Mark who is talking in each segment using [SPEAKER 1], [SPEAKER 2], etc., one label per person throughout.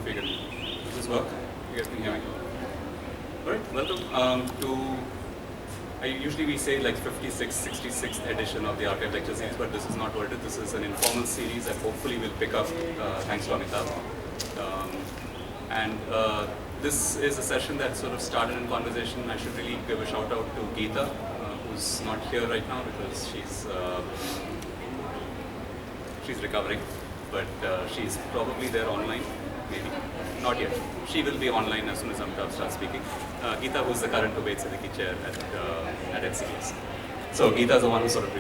[SPEAKER 1] if you can. Does this work? You guys can hear me? Alright, welcome usually we say like 56th, 66th edition of the Archive Lecture Series, but this is not what it is. This is an informal series that hopefully will pick up thanks to Amitabh. This is a session that sort of started in conversation. I should really give a shout out to Geeta, who's not here right now because she's recovering, but she's probably there online, maybe. Not yet. She will be online as soon as Amitabh starts speaking. Geeta, who's the current Ubaid Siddiqui chair at NCBS. So Geeta is the one who sort of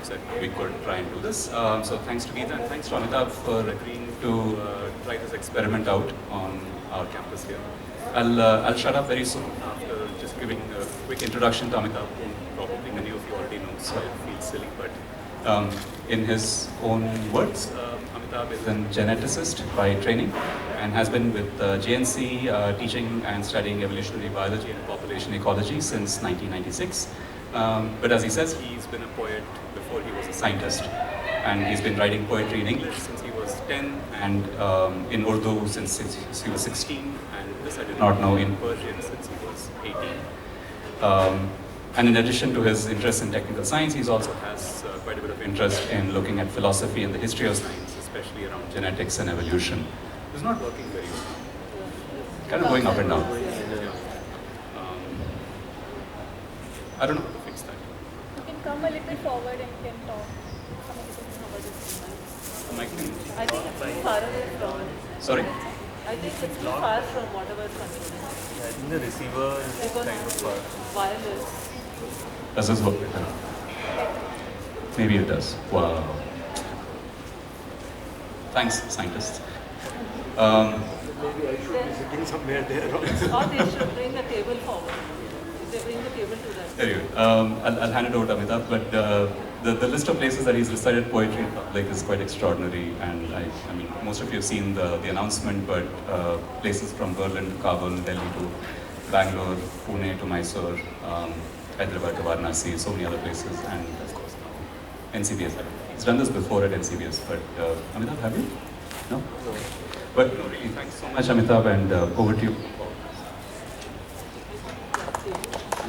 [SPEAKER 1] said we could try and do this. So thanks to Geeta and thanks to Amitabh for agreeing to try this experiment out on our campus here. I'll shut up very soon after just giving a quick introduction to Amitabh, whom probably many of you already know, so it feels silly, but in his own words, Amitabh is a geneticist by training and has been with JNC teaching and studying evolutionary biology and population ecology since 1996. But as he says, he's been a poet before he was a scientist. And he's been writing poetry in English since he was 10 and in Urdu since he was 16. And this I did not know, in Persian since he was 18. And in addition to his interest in technical science, he also has quite a bit of interest in looking at philosophy and the history of science, especially around genetics and evolution. It's not working very well. Kind of going up and down. Yeah. I don't know how to fix that.
[SPEAKER 2] You can come a little forward and you can talk.
[SPEAKER 1] I think
[SPEAKER 3] it's far away from.
[SPEAKER 1] Sorry?
[SPEAKER 3] I think it's too far from whatever controlling.
[SPEAKER 4] I think the receiver is kind of far.
[SPEAKER 3] Wireless.
[SPEAKER 1] Does this work? Maybe it does. Wow. Thanks, scientists.
[SPEAKER 5] Maybe I should be sitting somewhere there.
[SPEAKER 3] Or they should bring the table forward. If they bring the table to that.
[SPEAKER 1] There you go. I'll hand it over to Amitabh, but the list of places that he's recited poetry in public is quite extraordinary, and I mean, most of you have seen the announcement, but places from Berlin to Kabul, Delhi to Bangalore, Pune to Mysore, Hyderabad to Varanasi, so many other places, and of course NCBS. He's done this before at NCBS, but Amitabh, have you? No? But no, really, thanks so much, Amitabh, and over to you.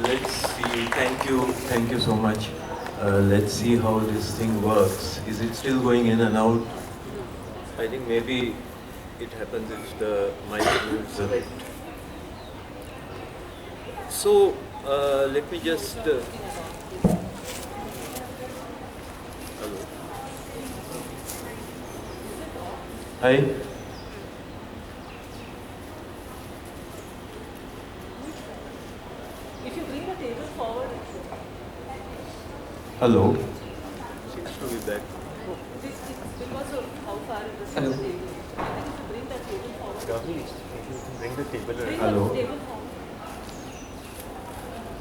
[SPEAKER 5] Let's see. Thank you so much. Let's see how this thing works. Is it still going in and out? I think maybe it happens if the mic moves a bit. So let me just. Hello. Hi.
[SPEAKER 3] If you bring the table forward,
[SPEAKER 5] Hello. Seems to be back.
[SPEAKER 3] because of how far it is from the table. I think if you bring that table forward.
[SPEAKER 4] Gavi, if you can bring the table
[SPEAKER 3] Bring
[SPEAKER 4] around.
[SPEAKER 5] Hello.
[SPEAKER 3] the table forward.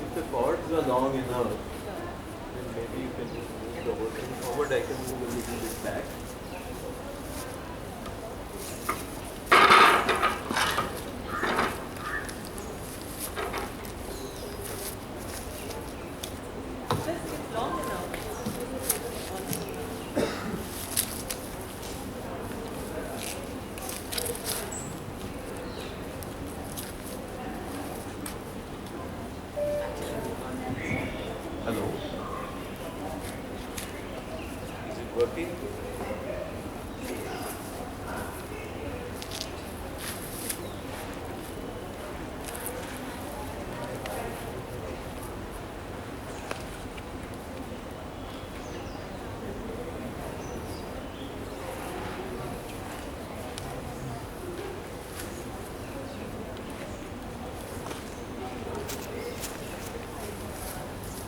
[SPEAKER 5] If the cords are long enough, then maybe you can just move the whole thing forward. I can move a little bit back.
[SPEAKER 3] Just it's long enough.
[SPEAKER 5] Hello. Is it working?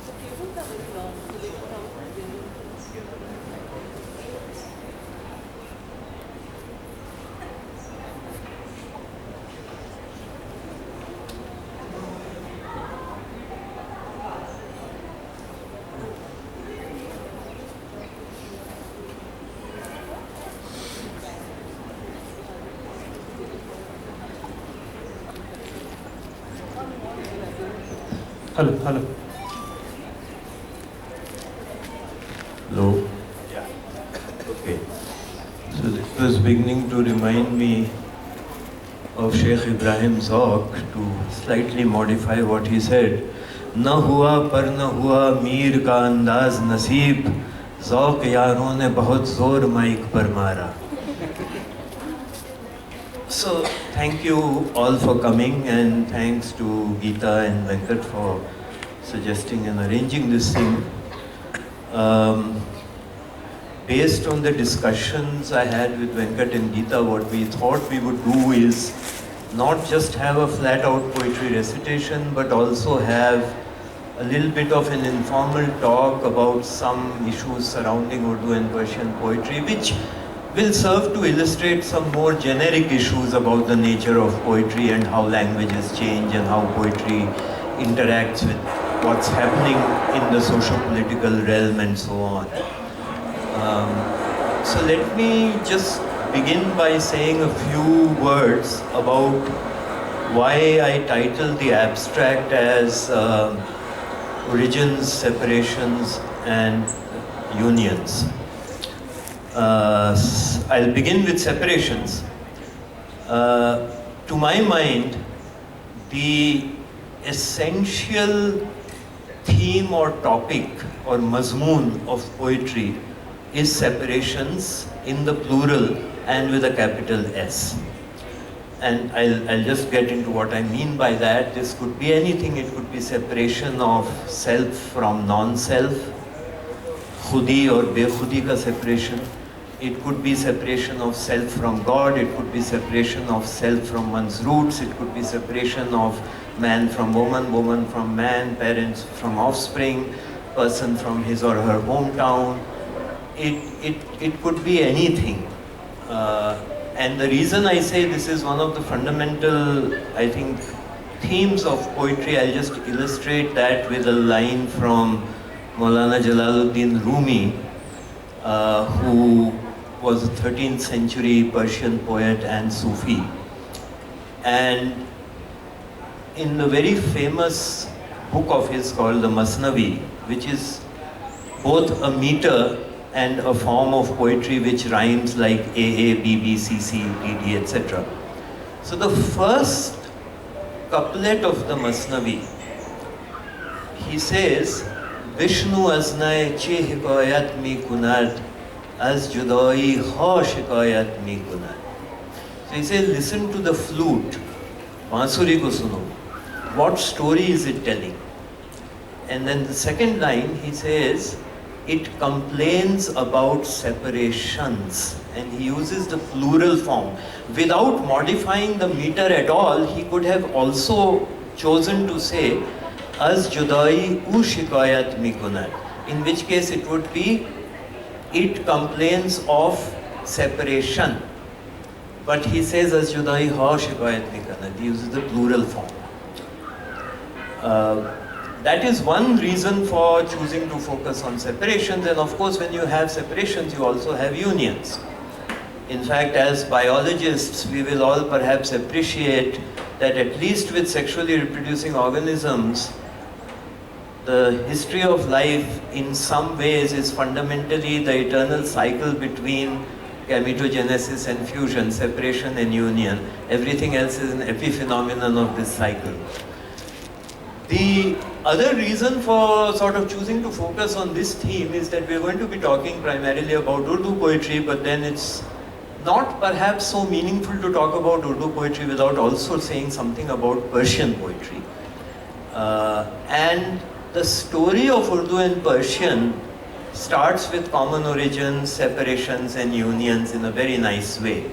[SPEAKER 3] The cables are very long, so they come out very
[SPEAKER 1] Hello.
[SPEAKER 5] Hello.
[SPEAKER 1] Yeah.
[SPEAKER 5] Okay. So this was beginning to remind me of Sheikh Ibrahim Zauq to slightly modify what he said. Na hua par na hua mir ka andaz naseeb, Zauq yaron ne bahut zor mic par mara. So thank you all for coming, and thanks to Geeta and Venkat for suggesting and arranging this thing. Based on the discussions I had with Venkat and Geeta, what we thought we would do is not just have a flat-out poetry recitation, but also have a little bit of an informal talk about some issues surrounding Urdu and Persian poetry, which will serve to illustrate some more generic issues about the nature of poetry and how languages change and how poetry interacts with what's happening in the socio-political realm and so on. So let me just begin by saying a few words about why I titled the abstract as Origins, Separations and Unions. I'll begin with separations. To my mind, the essential theme or topic or mazmoon of poetry is separations in the plural and with a capital S. And I'll just get into what I mean by that. This could be anything. It could be separation of self from non-self, khudi or bekhudi ka separation. It could be separation of self from God. It could be separation of self from one's roots. It could be separation of man from woman, woman from man, parents from offspring, person from his or her hometown. It could be anything. And the reason I say this is one of the fundamental, I think, themes of poetry, I'll just illustrate that with a line from Maulana Jalaluddin Rumi, who was a 13th century Persian poet and Sufi. And in the very famous book of his called the Masnavi, which is both a meter and a form of poetry which rhymes like AA, BB, CC, DD, etc. So the first couplet of the Masnavi, he says, Vishnu aznai che hikayat mi kunad, az judai ha shikayat mi kunad. So he says, listen to the flute, bansuri ko suno. What story is it telling? And then the second line, he says, it complains about separations, and he uses the plural form. Without modifying the meter at all, he could have also chosen to say, Az judai u shikayat mi kunad, in which case it would be, it complains of separation. But he says, Az judai ha shikayat mi kunad, he uses the plural form. That is one reason for choosing to focus on separations, and of course when you have separations you also have unions. In fact, as biologists we will all perhaps appreciate that at least with sexually reproducing organisms, the history of life in some ways is fundamentally the eternal cycle between gametogenesis and fusion, separation and union. Everything else is an epiphenomenon of this cycle. The other reason for sort of choosing to focus on this theme is that we're going to be talking primarily about Urdu poetry, but then it's not perhaps so meaningful to talk about Urdu poetry without also saying something about Persian poetry. And the story of Urdu and Persian starts with common origins, separations and unions in a very nice way.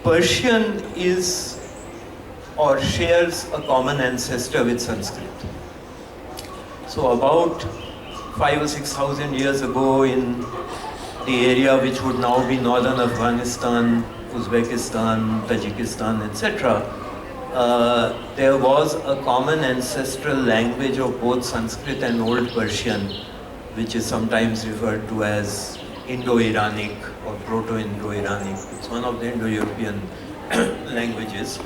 [SPEAKER 5] Persian is or shares a common ancestor with Sanskrit. So about 5,000 or 6,000 years ago in the area which would now be northern Afghanistan, Uzbekistan, Tajikistan, etc., there was a common ancestral language of both Sanskrit and Old Persian, which is sometimes referred to as Indo-Iranic or Proto-Indo-Iranic. It's one of the Indo-European languages.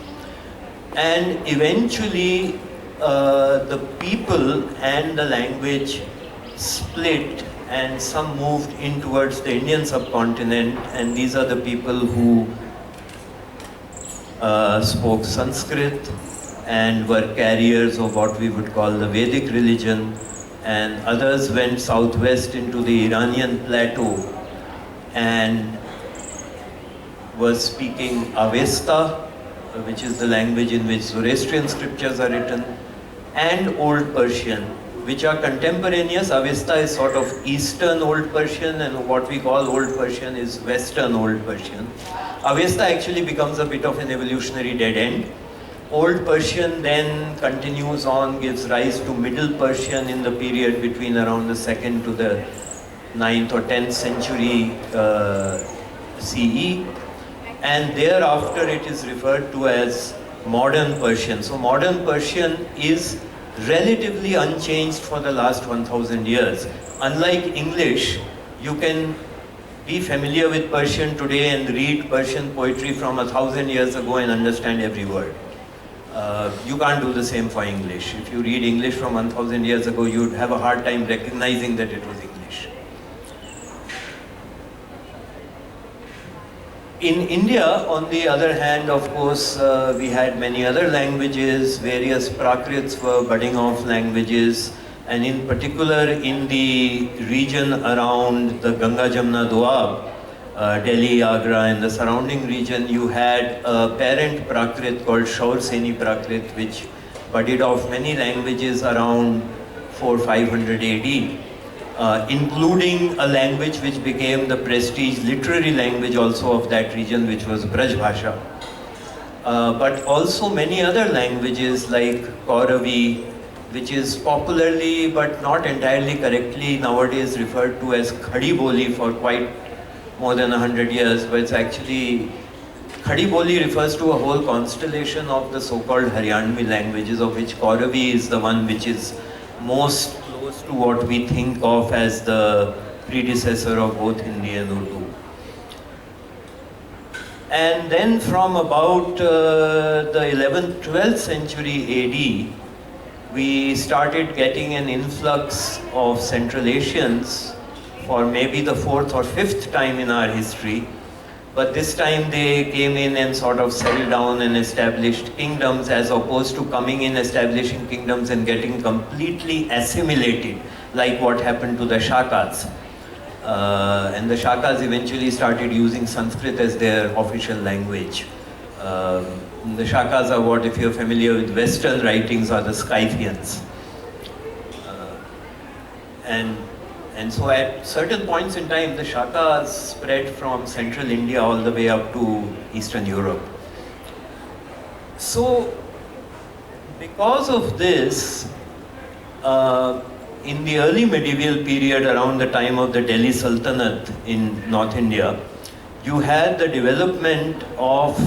[SPEAKER 5] And eventually the people and the language split and some moved in towards the Indian subcontinent, and these are the people who spoke Sanskrit and were carriers of what we would call the Vedic religion, and others went southwest into the Iranian plateau and was speaking Avesta, which is the language in which Zoroastrian scriptures are written, and Old Persian, which are contemporaneous. Avesta is sort of Eastern Old Persian, and what we call Old Persian is Western Old Persian. Avesta actually becomes a bit of an evolutionary dead end. Old Persian then continues on, gives rise to Middle Persian in the period between around the 2nd to the 9th or 10th century CE, and thereafter it is referred to as Modern Persian. So Modern Persian is relatively unchanged for the last 1000 years. Unlike English, you can be familiar with Persian today and read Persian poetry from 1000 years ago and understand every word. You can't do the same for English. If you read English from 1000 years ago, you'd have a hard time recognizing that it was English. In India, on the other hand, of course, we had many other languages. Various Prakrits were budding off languages, and in particular in the region around the Ganga Jamna Doab, Delhi, Agra, and the surrounding region, you had a parent Prakrit called Shaur Seni Prakrit, which budded off many languages around 400-500 AD, including a language which became the prestige literary language also of that region, which was Braj Bhasha. But also many other languages like Kauravi, which is popularly but not entirely correctly nowadays referred to as Khadi Boli for quite more than 100 years, but it's actually, Khadi Boli refers to a whole constellation of the so-called Haryanvi languages, of which Kauravi is the one which is most close to what we think of as the predecessor of both Hindi and Urdu. And then from about the 11th, 12th century AD, we started getting an influx of Central Asians for maybe the 4th or 5th time in our history. But this time they came in and sort of settled down and established kingdoms, as opposed to coming in, establishing kingdoms and getting completely assimilated, like what happened to the Shakas. And the Shakas eventually started using Sanskrit as their official language. The Shakas are what, if you're familiar with Western writings, are the Scythians. And so at certain points in time, the Shakas spread from central India all the way up to Eastern Europe. So, because of this, in the early medieval period, around the time of the Delhi Sultanate in North India, you had the development of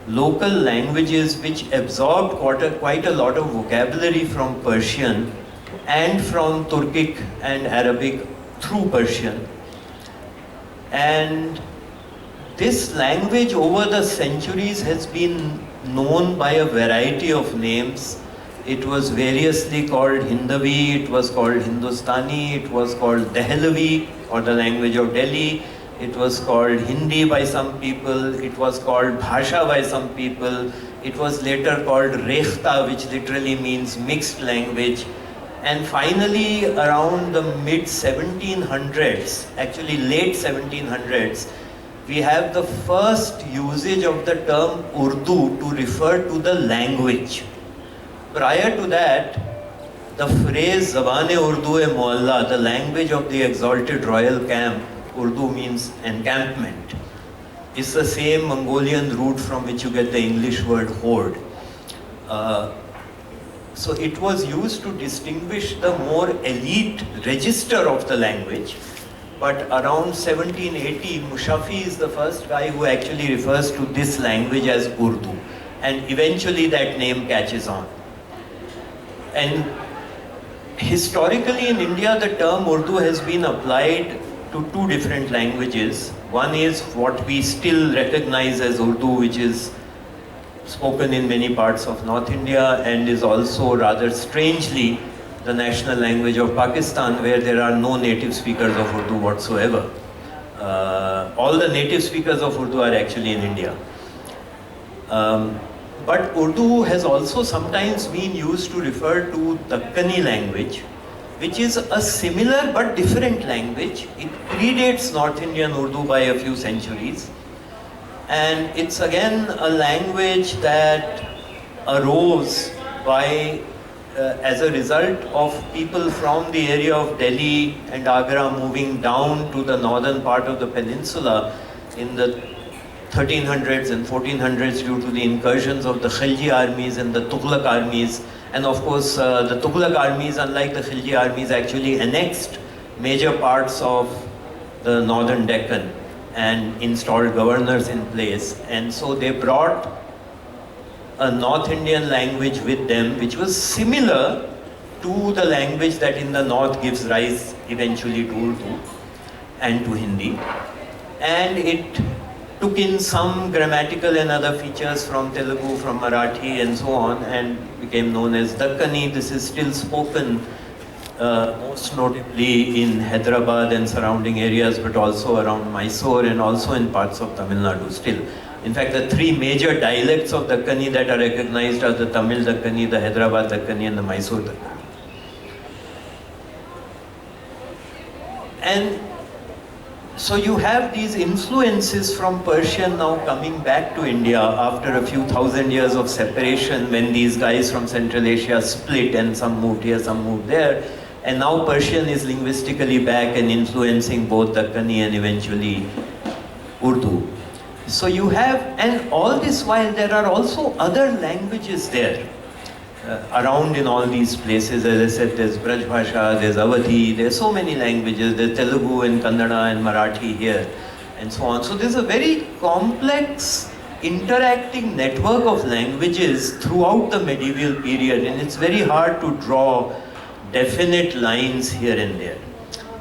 [SPEAKER 5] local languages which absorbed quite a lot of vocabulary from Persian and from Turkic and Arabic through Persian. And this language over the centuries has been known by a variety of names. It was variously called Hindavi, it was called Hindustani, it was called Dehlavi, or the language of Delhi. It was called Hindi by some people, it was called Bhasha by some people. It was later called Rekhta, which literally means mixed language. And finally, around the mid-1700s, actually late 1700s, we have the first usage of the term Urdu to refer to the language. Prior to that, the phrase Zabane Urdu-e-Mualla, the language of the exalted royal camp, Urdu means encampment, is the same Mongolian root from which you get the English word horde. So it was used to distinguish the more elite register of the language. But around 1780, Mushafi is the first guy who actually refers to this language as Urdu. And eventually that name catches on. And historically in India, the term Urdu has been applied to two different languages. One is what we still recognize as Urdu, which is spoken in many parts of North India and is also rather strangely the national language of Pakistan, where there are no native speakers of Urdu whatsoever. All the native speakers of Urdu are actually in India. But Urdu has also sometimes been used to refer to Dakani language, which is a similar but different language. It predates North Indian Urdu by a few centuries. And it's again a language that arose by as a result of people from the area of Delhi and Agra moving down to the northern part of the peninsula in the 1300s and 1400s due to the incursions of the Khilji armies and the Tughlaq armies. And of course, the Tughlaq armies, unlike the Khilji armies, actually annexed major parts of the northern Deccan and installed governors in place. And so they brought a North Indian language with them, which was similar to the language that in the north gives rise eventually to Urdu and to Hindi. And it took in some grammatical and other features from Telugu, from Marathi and so on, and became known as Dakani. This is still spoken most notably in Hyderabad and surrounding areas, but also around Mysore and also in parts of Tamil Nadu still. In fact, the three major dialects of Dakani that are recognized are the Tamil Dakani, the Hyderabad Dakani, and the Mysore Dakani. And so you have these influences from Persian now coming back to India after a few thousand years of separation, when these guys from Central Asia split and some moved here, some moved there. And now Persian is linguistically back and influencing both Dakani and eventually Urdu. So you have, and all this while there are also other languages there around in all these places. As I said, there's Braj Bhasha, there's Awadhi, there's so many languages, there's Telugu and Kannada and Marathi here, and so on. So there's a very complex interacting network of languages throughout the medieval period, and it's very hard to draw definite lines here and there.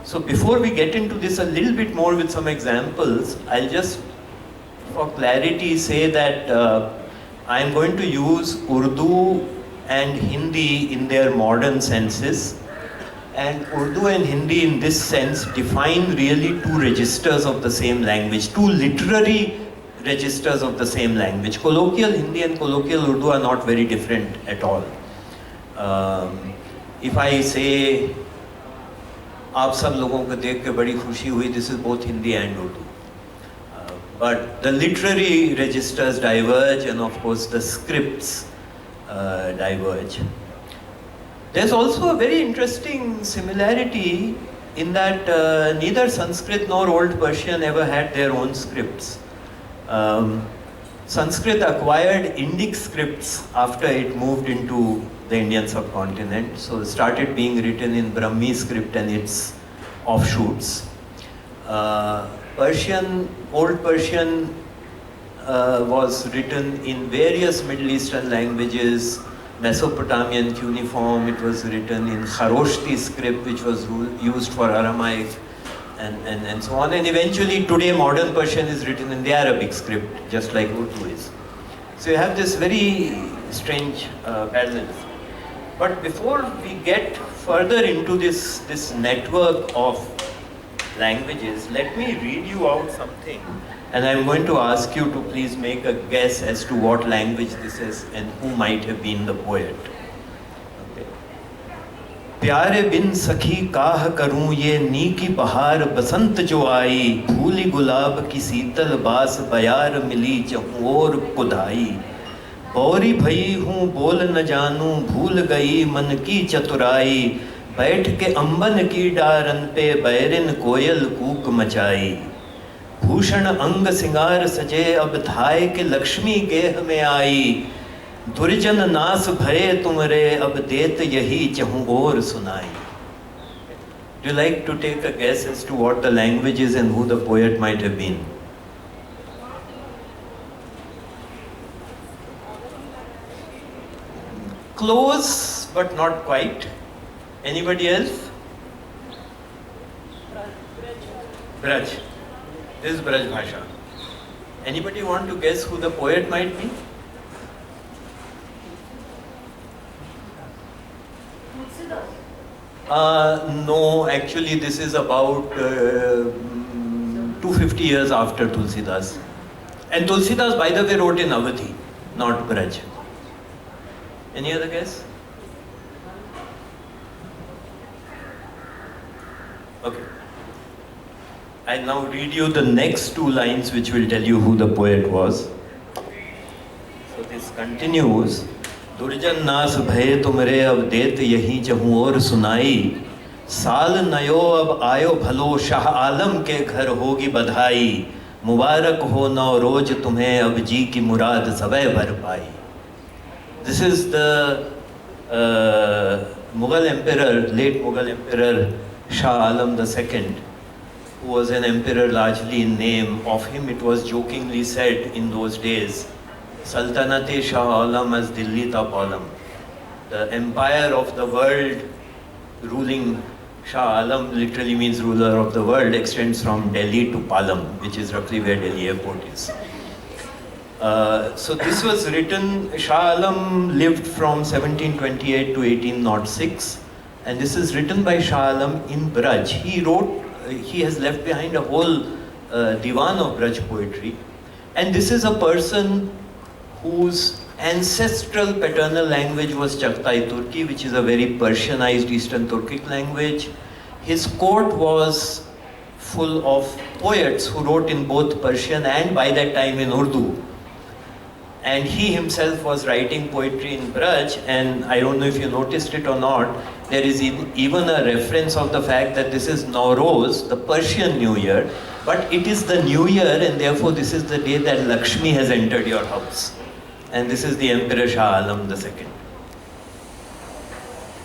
[SPEAKER 5] So before we get into this a little bit more with some examples, I'll just, for clarity, say that I'm going to use Urdu and Hindi in their modern senses. And Urdu and Hindi in this sense define really two registers of the same language, two literary registers of the same language. Colloquial Hindi and colloquial Urdu are not very different at all. If I say, आप सब लोगों को देख के बड़ी खुशी हुई, this is both Hindi and Urdu. But the literary registers diverge, and of course the scripts diverge. There's also a very interesting similarity in that neither Sanskrit nor Old Persian ever had their own scripts. Sanskrit acquired Indic scripts after it moved into the Indian subcontinent, so it started being written in Brahmi script and its offshoots. Old Persian was written in various Middle Eastern languages, Mesopotamian cuneiform, it was written in Kharoshti script, which was used for Aramaic, and so on. And eventually today modern Persian is written in the Arabic script, just like Urdu is. So you have this very strange parallelism. But before we get further into this network of languages, let me read you out something. And I'm going to ask you to please make a guess as to what language this is and who might have been the poet. Okay. प्यारे बिन सखी काह करूं ये नीकी बहार बसंत जो आई, भूली गुलाब की शीतल बास बयार मिली चहु और कुदाई, बौरी भई हूँ बोल न जानूं भूल गई मन की चतुराई, बैठ के अंबन की डारन पे बैरिन कोयल कूक मचाई, भूषण अंग सिंगार सजे अब धाय के लक्ष्मी गेह में आई, दुर्जन नास भये तुमरे अब देत यही चहु और सुनाई. Do you like to take a guess as to what the language is and who the poet might have been? Close, but not quite. Anybody else? Braj. This is Braj Bhasha. Anybody want to guess who the poet might be? No, actually this is about 250 years after Tulsidas. And Tulsidas, by the way, wrote in Awadhi, not Braj. Any other guess? Okay. I now read you the next two lines which will tell you who the poet was. So this continues. दुर्जन नास भय तुमरे अब देत यहीं जहूँ और सुनाई साल नयो अब आयो भलो शाह आलम के घर होगी बधाई मुबारक हो नौ रोज तुम्हें अब जी की मुराद सबे भर पाई. This is the Mughal emperor, late Mughal emperor Shah Alam II, who was an emperor largely in name. Of him it was jokingly said in those days, Sultanate Shah Alam as Dilli ta Palam. The empire of the world, ruling Shah Alam literally means ruler of the world, extends from Delhi to Palam, which is roughly where Delhi airport is. So this was written, Shah Alam lived from 1728 to 1806, and this is written by Shah Alam in Braj. He has left behind a whole divan of Braj poetry, and this is a person whose ancestral paternal language was Chagatai Turki, which is a very Persianized Eastern Turkic language. His court was full of poets who wrote in both Persian and by that time in Urdu. And he himself was writing poetry in Braj, and I don't know if you noticed it or not, there is even a reference of the fact that this is Nowruz, the Persian New Year, but it is the New Year, and therefore this is the day that Lakshmi has entered your house. And this is the Emperor Shah Alam II.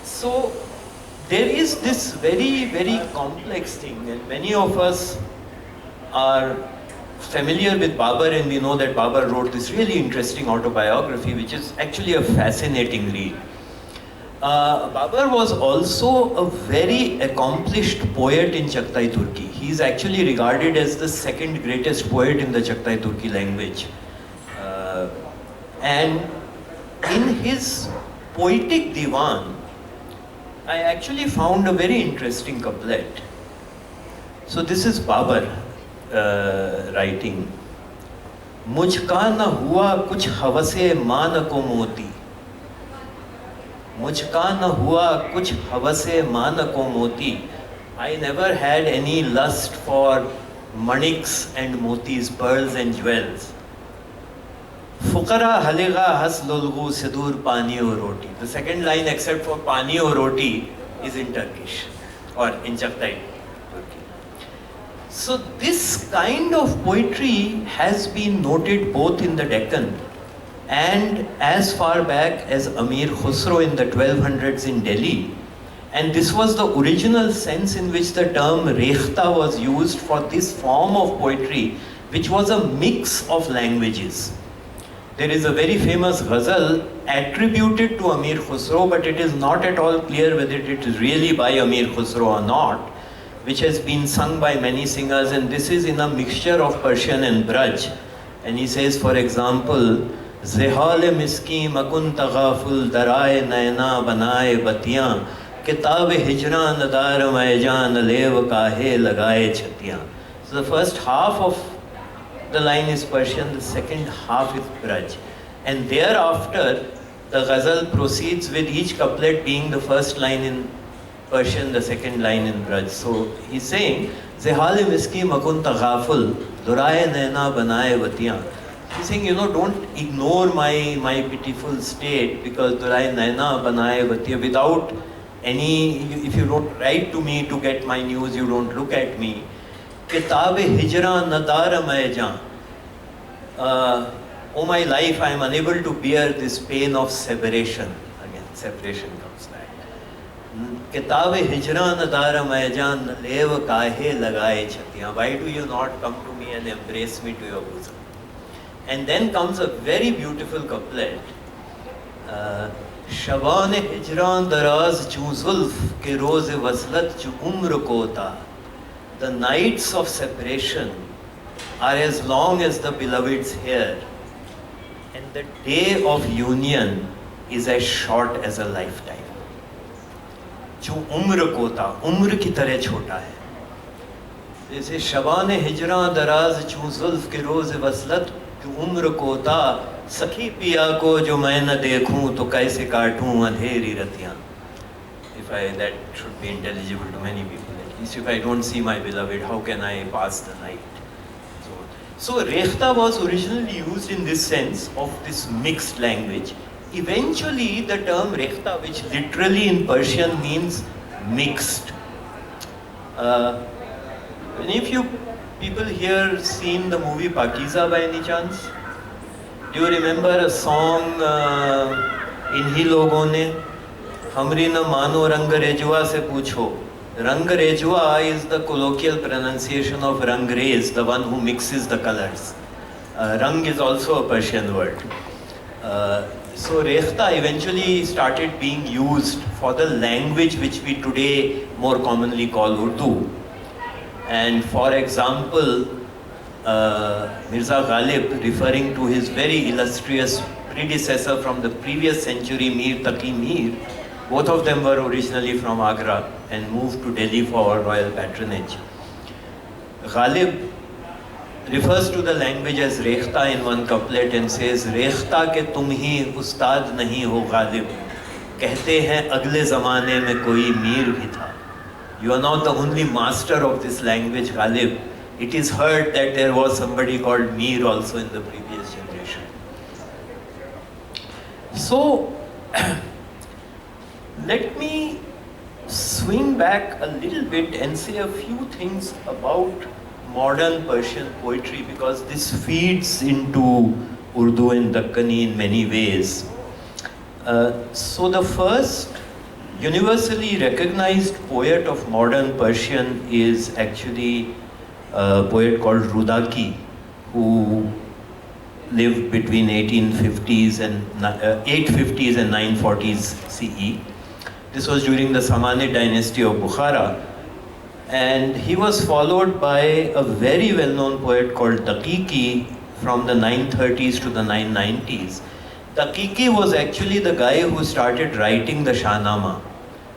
[SPEAKER 5] So there is this very, very complex thing, and many of us are familiar with Babar, and we know that Babar wrote this really interesting autobiography, which is actually a fascinating read. Babar was also a very accomplished poet in Chagatai Turki. He is actually regarded as the second greatest poet in the Chagatai Turki language. And in his poetic divan, I actually found a very interesting couplet. So this is Babar writing. Mujhka na hua kuch havase maan ko moti. Mujhka na hua kuch havase maan ko moti. I never had any lust for maniks and motis, pearls and jewels. Fukara halega has lulgu sidur pani or roti. The second line, except for pani or roti, is in Turkish or in Chagatai Turki. So this kind of poetry has been noted both in the Deccan and as far back as Amir Khusro in the 1200s in Delhi. And this was the original sense in which the term rekhta was used for this form of poetry, which was a mix of languages. There is a very famous ghazal attributed to Amir Khusro, but it is not at all clear whether it is really by Amir Khusro or not, which has been sung by many singers, and this is in a mixture of Persian and Braj. And he says, for example, Zehale miski makun taghaful daraye naina banaye batiyan kitab hijran nadar maijan lev kahe lagaye chatiyan. So the first half of the line is Persian, the second half is Braj. And thereafter, the ghazal proceeds with each couplet being the first line in Persian, the second line in Braj. So he's saying, Zehale miski makun taghaful, duraye naina banaye batiyan. He's saying, don't ignore my pitiful state, because duraye naina banaye batiyan, without any, if you don't write to me to get my news, you don't look at me. Kitab hijra nadar maijan. Oh my life, I am unable to bear this pain of separation. Again, separation comes back. Kitab hijra nadar maijan lev kahe lagaye chatiyan. Why do you not come to me and embrace me to your bosom? And then comes a very beautiful couplet. Shaban hijran daraz ju zulf ke roz waslat ju umr ko ta. The nights of separation are as long as the beloved's hair, and the day of union is as short as a lifetime. जो उम्र कोता, उम्र की तरह छोटा है। जैसे शबान हिजरा दराज चूं जुल्फ के रोज वसलत, जो उम्र कोता, सखी पिया को जो मैं न देखूं तो कैसे काटूं अंधेरी रतियां. That should be intelligible to many people. At least if I don't see my beloved, how can I pass the night? So rekhta was originally used in this sense of this mixed language. Eventually the term rekhta, which literally in Persian means mixed. Any of you people here seen the movie Pakiza by any chance? Do you remember a song इन्हीं लोगों ने हमरी न मानो रंग रेजवा से पूछो. Rang Rejwa is the colloquial pronunciation of Rangrez, the one who mixes the colors. Rang is also a Persian word. So Rekhta eventually started being used for the language which we today more commonly call Urdu. And for example, Mirza Ghalib, referring to his very illustrious predecessor from the previous century, Mir Taqi Mir, both of them were originally from Agra and moved to Delhi for royal patronage. Ghalib refers to the language as Rekhta in one couplet and says, Rekhta ke tum hi ustad nahi ho Ghalib, कहते हैं अगले ज़माने में कोई मीर भी था. You are not the only master of this language, Ghalib. It is heard that there was somebody called Mir also in the previous generation. So, let me swing back a little bit and say a few things about modern Persian poetry, because this feeds into Urdu and Dakani in many ways. So the first universally recognized poet of modern Persian is actually a poet called Rudaki, who lived between 850s and 940s CE. This was during the Samanid dynasty of Bukhara, and he was followed by a very well-known poet called Daqiqi from the 930s to the 990s. Daqiqi was actually the guy who started writing the Shahnama.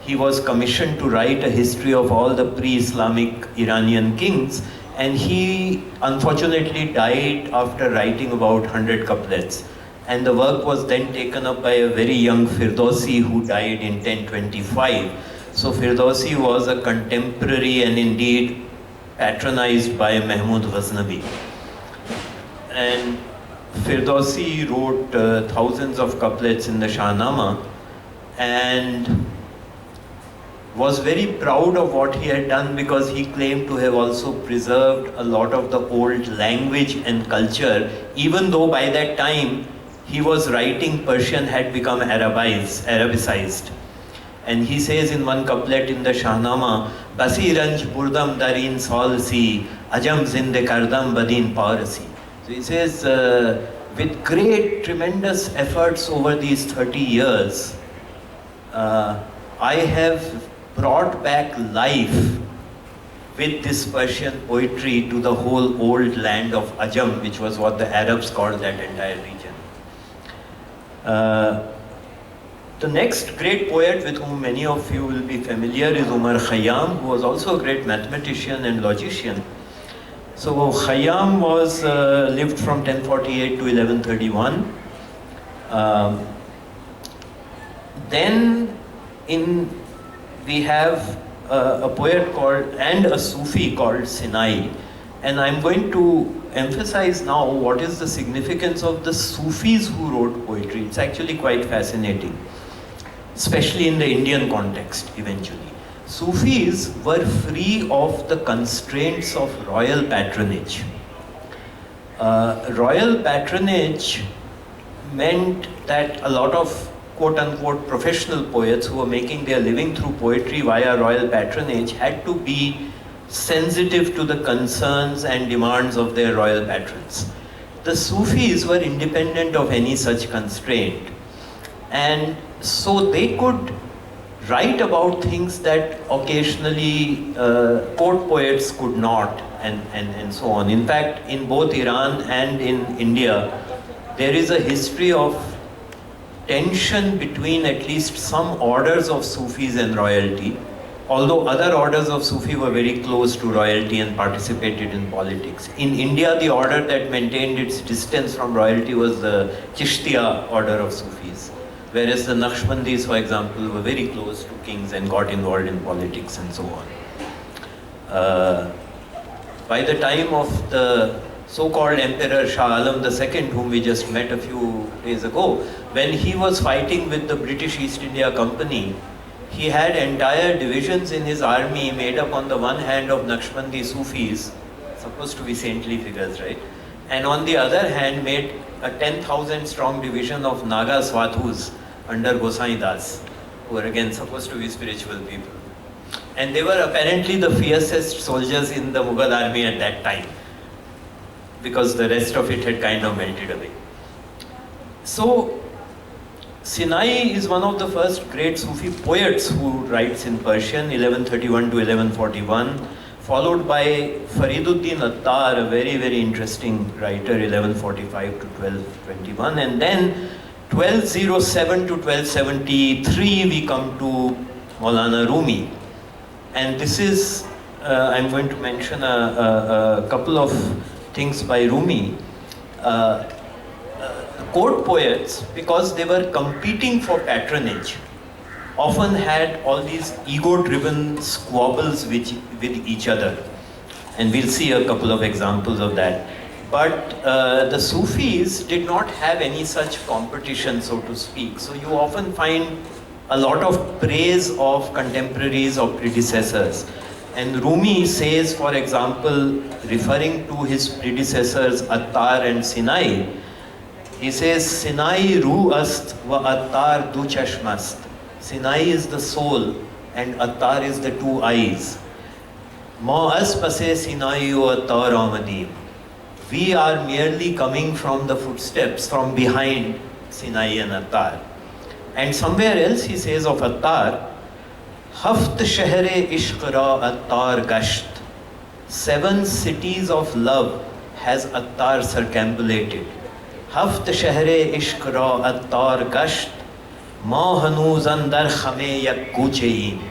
[SPEAKER 5] He was commissioned to write a history of all the pre-Islamic Iranian kings, and he unfortunately died after writing about 100 couplets. And the work was then taken up by a very young Firdausi who died in 1025. So Firdausi was a contemporary and indeed patronized by Mahmud Ghaznavi. And Firdausi wrote thousands of couplets in the Shahnama and was very proud of what he had done, because he claimed to have also preserved a lot of the old language and culture, even though by that time he was writing Persian had become Arabicized. And he says in one couplet in the Shahnama, Basi ranj burdam darin solsi, ajam zinde kardam badin parasi. So he says, with great, tremendous efforts over these 30 years, I have brought back life with this Persian poetry to the whole old land of Ajam, which was what the Arabs called that entire region. The next great poet with whom many of you will be familiar is Umar Khayyam, who was also a great mathematician and logician. So Khayyam was lived from 1048 to 1131. Then we have a poet called, and a Sufi called Sinai. And I'm going to emphasize now what is the significance of the Sufis who wrote poetry. It's actually quite fascinating, especially in the Indian context eventually. Sufis were free of the constraints of royal patronage. Royal patronage meant that a lot of quote-unquote professional poets who were making their living through poetry via royal patronage had to be sensitive to the concerns and demands of their royal patrons. The Sufis were independent of any such constraint, and so they could write about things that occasionally court poets could not, and so on. In fact, in both Iran and in India, there is a history of tension between at least some orders of Sufis and royalty, although other orders of Sufi were very close to royalty and participated in politics. In India, the order that maintained its distance from royalty was the Chishtiya order of Sufis, whereas the Naqshbandis, for example, were very close to kings and got involved in politics and so on. By the time of the so-called Emperor Shah Alam II, whom we just met a few days ago, when he was fighting with the British East India Company, he had entire divisions in his army made up on the one hand of Naqshbandi Sufis, supposed to be saintly figures, right? And on the other hand made a 10,000 strong division of Naga Swadhus under Gosai Das, who were again supposed to be spiritual people. And they were apparently the fiercest soldiers in the Mughal army at that time, because the rest of it had kind of melted away. So, Sinai is one of the first great Sufi poets who writes in Persian, 1131 to 1141, followed by Fariduddin Attar, a very, very interesting writer, 1145 to 1221, and then 1207 to 1273 we come to Maulana Rumi. And this is, I'm going to mention a couple of things by Rumi. Court poets, because they were competing for patronage, often had all these ego-driven squabbles with each other. And we'll see a couple of examples of that. But the Sufis did not have any such competition, so to speak. So you often find a lot of praise of contemporaries or predecessors. And Rumi says, for example, referring to his predecessors Attar and Sinai, he says, Sinai ru ast wa Attar du chashmast. Sinai is the soul and Attar is the two eyes. Ma as pase Sinai o Attar amadim. We are merely coming from the footsteps from behind Sinai and Attar. And somewhere else he says of Attar, Haft shahre ishq ra Attar gasht. 7 cities of love has Attar circumambulated. Haft shahre ishq ra Attar gasht. Ma hanooz andar khame yak kuchein.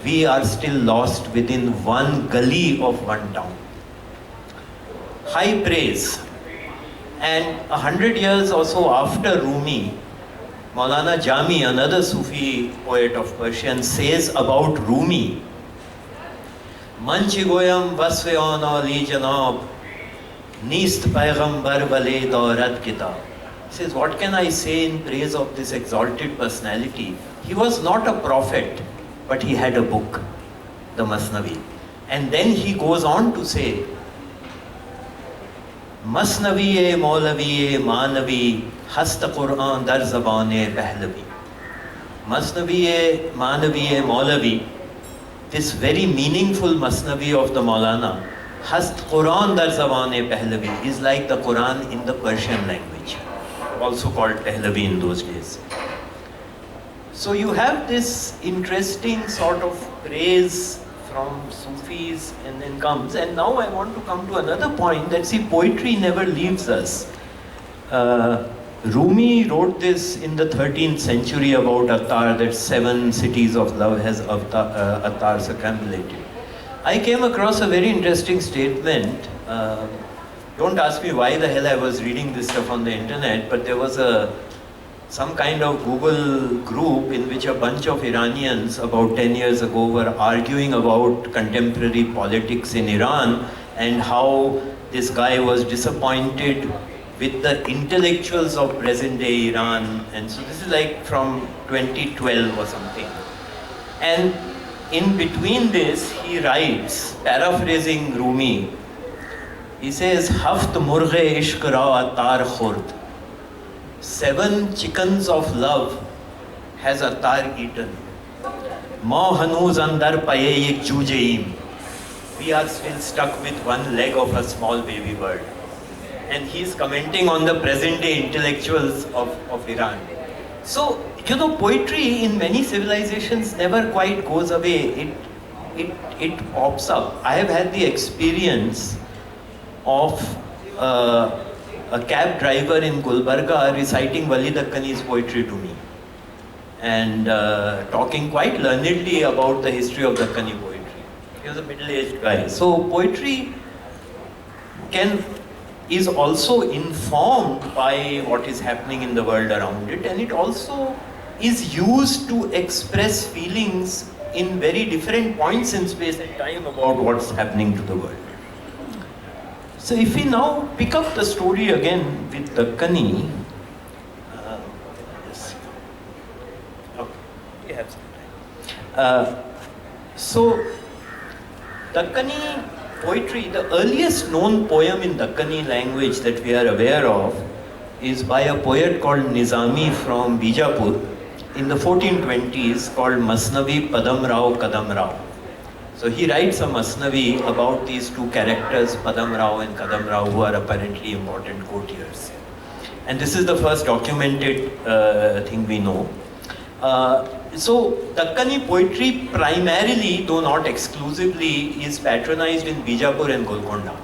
[SPEAKER 5] We are still lost within one gully of one town. High praise. And 100 years or so after Rumi, Maulana Jami, another Sufi poet of Persian, says about Rumi, Manchi goyam vasveon ali janab, Nist Paighambar Wale Daurat Kitab. He says, what can I say in praise of this exalted personality? He was not a prophet, but he had a book, the Masnavi. And then he goes on to say, Masnavi-e Maulavi-e Manavi, Hasta Quran dar zabane Pahlavi. Masnavi-e Manavi-e Maulavi, this very meaningful Masnavi of the Maulana, Hast Quran dar zabane Pahlavi, is like the Quran in the Persian language, also called Pahlavi in those days. So you have this interesting sort of praise from Sufis and then comes, and now I want to come to another point that, see, poetry never leaves us. Rumi wrote this in the 13th century about Attar, that 7 cities of love has Attar circumambulated. I came across a very interesting statement. Don't ask me why the hell I was reading this stuff on the internet, but there was some kind of Google group in which a bunch of Iranians about 10 years ago were arguing about contemporary politics in Iran and how this guy was disappointed with the intellectuals of present day Iran. And so this is like from 2012 or something. And in between this, he writes, paraphrasing Rumi, he says, Haft murghe ishq ra Attar khurd. 7 chickens of love has Attar eaten. Ma hanooz andar paye yek jujeim. We are still stuck with one leg of a small baby bird. And he's commenting on the present day intellectuals of Iran. So, you know, poetry in many civilizations never quite goes away. It pops up. I have had the experience of a cab driver in Gulbarga reciting Wali Dakkani's poetry to me and talking quite learnedly about the history of Dakkani poetry. He was a middle-aged guy. So poetry is also informed by what is happening in the world around it, and it also is used to express feelings in very different points in space and time about what's happening to the world. So if we now pick up the story again with Dakani, yes. Okay, we have some time. So Dakani poetry, the earliest known poem in Dakani language that we are aware of is by a poet called Nizami from Bijapur in the 1420s called Masnavi Padam Rao Kadam Rao. So he writes a Masnavi about these two characters, Padam Rao and Kadam Rao, who are apparently important courtiers. And this is the first documented thing we know. So Dakani poetry primarily, though not exclusively, is patronized in Bijapur and Golconda.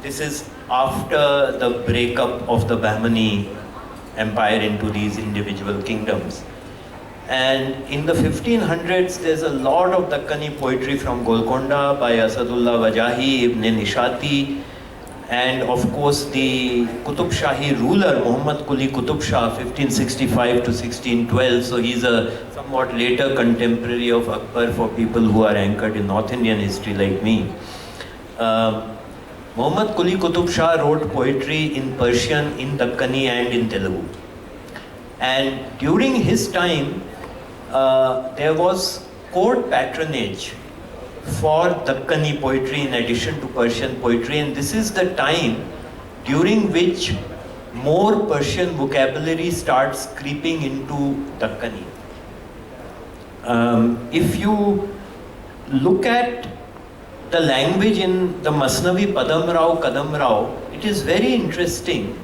[SPEAKER 5] This is after the breakup of the Bahmani empire into these individual kingdoms. And in the 1500s, there's a lot of Dakani poetry from Golconda by Asadullah Wajahi, Ibn Nishati, and of course the Qutub Shahi ruler, Muhammad Quli Qutub Shah, 1565 to 1612. So he's a somewhat later contemporary of Akbar for people who are anchored in North Indian history like me. Muhammad Quli Qutub Shah wrote poetry in Persian, in Dakani and in Telugu. And during his time, there was court patronage for Dakani poetry in addition to Persian poetry, and this is the time during which more Persian vocabulary starts creeping into Dakani. If you look at the language in the Masnavi Padam Rao Kadam Rao, it is very interesting.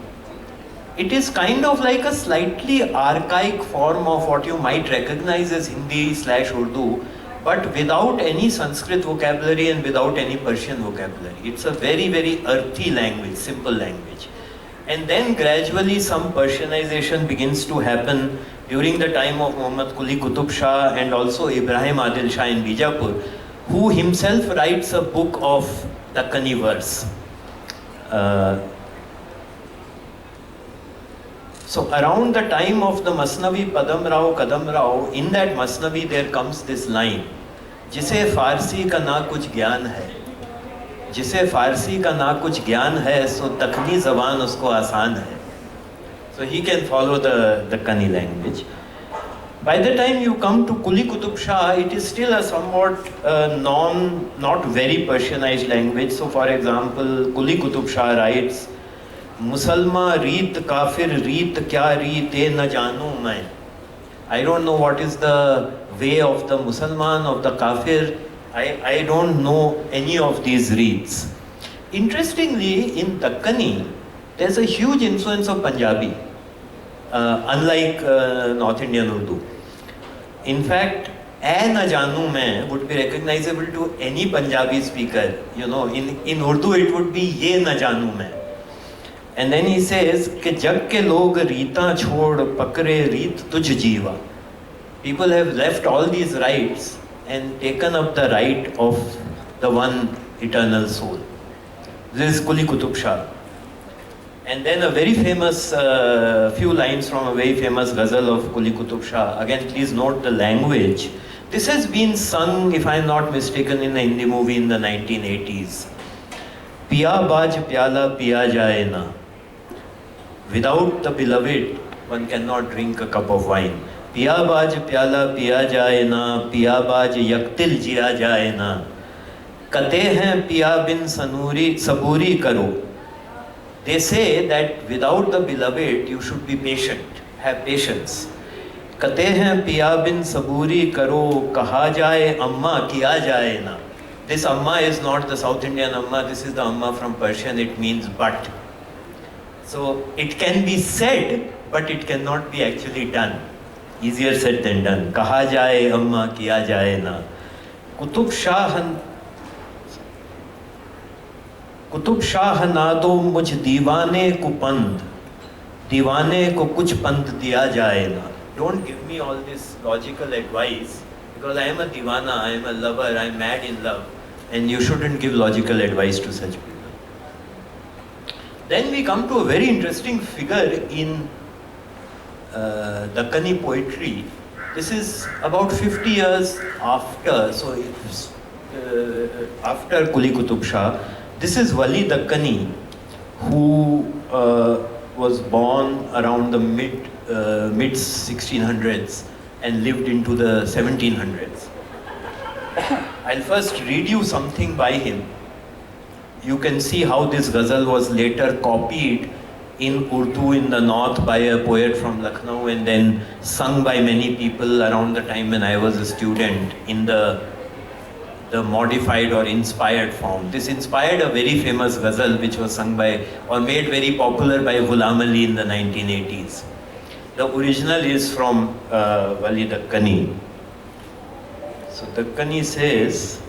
[SPEAKER 5] It is kind of like a slightly archaic form of what you might recognize as Hindi/Urdu, but without any Sanskrit vocabulary and without any Persian vocabulary. It's a very, very earthy language, simple language. And then gradually some Persianization begins to happen during the time of Muhammad Quli Qutub Shah and also Ibrahim Adil Shah in Bijapur, who himself writes a book of Dakani verse. So around the time of the Masnavi Padam Rao Kadam Rao, in that Masnavi there comes this line, जिसे फारसी का ना कुछ ज्ञान है, जिसे फारसी का ना कुछ ज्ञान है, सो दक्कनी ज़बान उसको आसान है. So he can follow the Dakani language. By the time you come to Quli Qutub Shah, it is still a somewhat not very Persianized language. So for example, Quli Qutub Shah writes, Musalma reet kafir reet kya reet na janu main. I don't know what is the way of the Musalman, of the kafir. I don't know any of these reets. Interestingly, in Dakani, there's a huge influence of Punjabi, unlike North Indian Urdu. In fact, "Ain na janu main" would be recognizable to any Punjabi speaker. You know, in Urdu it would be "ye na janu main." And then he says, "Ke jag ke log reetan chhod pakre reet tuj jeeva." People have left all these rights and taken up the right of the one eternal soul. This is Quli Qutub Shah. And then a very famous, few lines from a very famous ghazal of Quli Qutub Shah. Again, please note the language. This has been sung, if I am not mistaken, in a Hindi movie in the 1980s. Piya baaj pyala piya jaye na. Without the beloved, one cannot drink a cup of wine. Piya baaj pyala piya jaye na, piya baaj yaktil jiya jaye na. Kate hain piya bin saburi karo. They say that without the beloved, you should be patient, have patience. Kate hain piya bin saburi karo, kaha jaye amma kiya jaye na. This amma is not the South Indian amma, this is the amma from Persian, it means but. So it can be said, but it cannot be actually done. Easier said than done. Kaha jaye amma kiya jaye na. Qutub Shah Qutub Shah ना दो मुझ दीवाने को पंद, दीवाने को कुछ पंद दिया जाए ना. Don't give me all this logical advice, because I am a divana, I am a lover, I am mad in love, and you shouldn't give logical advice to such people. Then we come to a very interesting figure in Dakani poetry. This is about 50 years after, so it's after Quli Qutub Shah. This is Wali Dakani, who was born around the mid 1600s and lived into the 1700s. I'll first read you something by him. You can see how this ghazal was later copied in Urdu in the north by a poet from Lucknow and then sung by many people around the time when I was a student in the modified or inspired form. This inspired a very famous ghazal which was sung by or made very popular by Ghulam Ali in the 1980s. The original is from Wali Dakani. So Dakani says,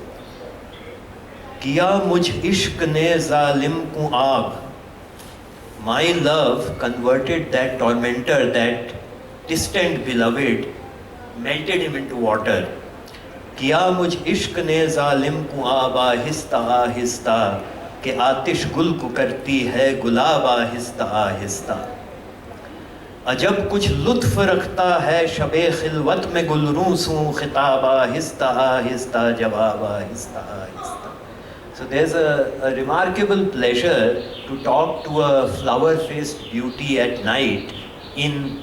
[SPEAKER 5] Kiya mujh ishq ne zalim ku aag. My love converted that tormentor, that distant beloved, melted him into water. किया मुझ इश्क ने जालिम को आब आहिस्ता आहिस्ता के आतिश गुल को करती है गुलाब आहिस्ता आहिस्ता. अजब कुछ लुत्फ रखता है शबे खिलवत में गुलरूसों खिताब आहिस्ता आहिस्ता जवाब Aahista Aahista. So there's a remarkable pleasure to talk to a flower-faced beauty at night in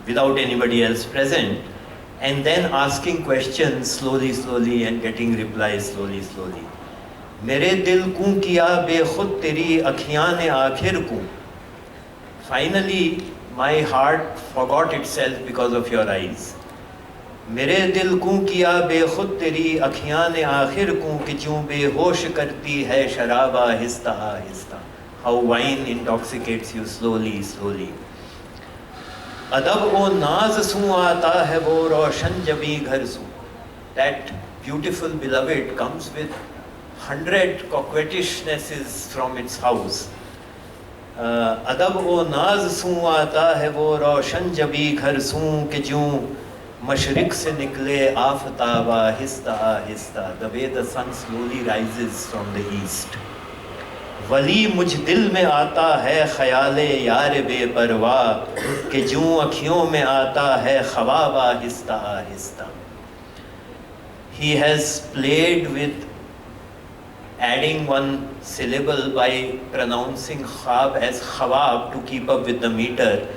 [SPEAKER 5] without anybody else present, and then asking questions slowly, slowly, and getting replies slowly, slowly. मेरे दिल को किया बेखुद तेरी अखियाँ ने आखिर को. Finally, my heart forgot itself because of your eyes. मेरे दिल को किया बेखुद तेरी अखियाँ ने आखिर को कि क्यों बेहोश करती है शराब Aahista Aahista. How wine intoxicates you slowly, slowly. अदब ओ नाज सू आता है वो रोशन जबी घर सू. That beautiful beloved comes with 100 coquettishnesses from its house. अदब ओ नाज सू आता है वो रोशन जबी घर सू कि ज्यों मशरिक से निकले Aftab Aahista Aahista. The way the sun slowly rises from the east. वली मुझ दिल में आता है ख्याले यार बेपरवाह कि ज्यों अखियों में आता है ख्वाब Aahista Aahista. He has played with adding one syllable by pronouncing khab as khawab to keep up with the meter.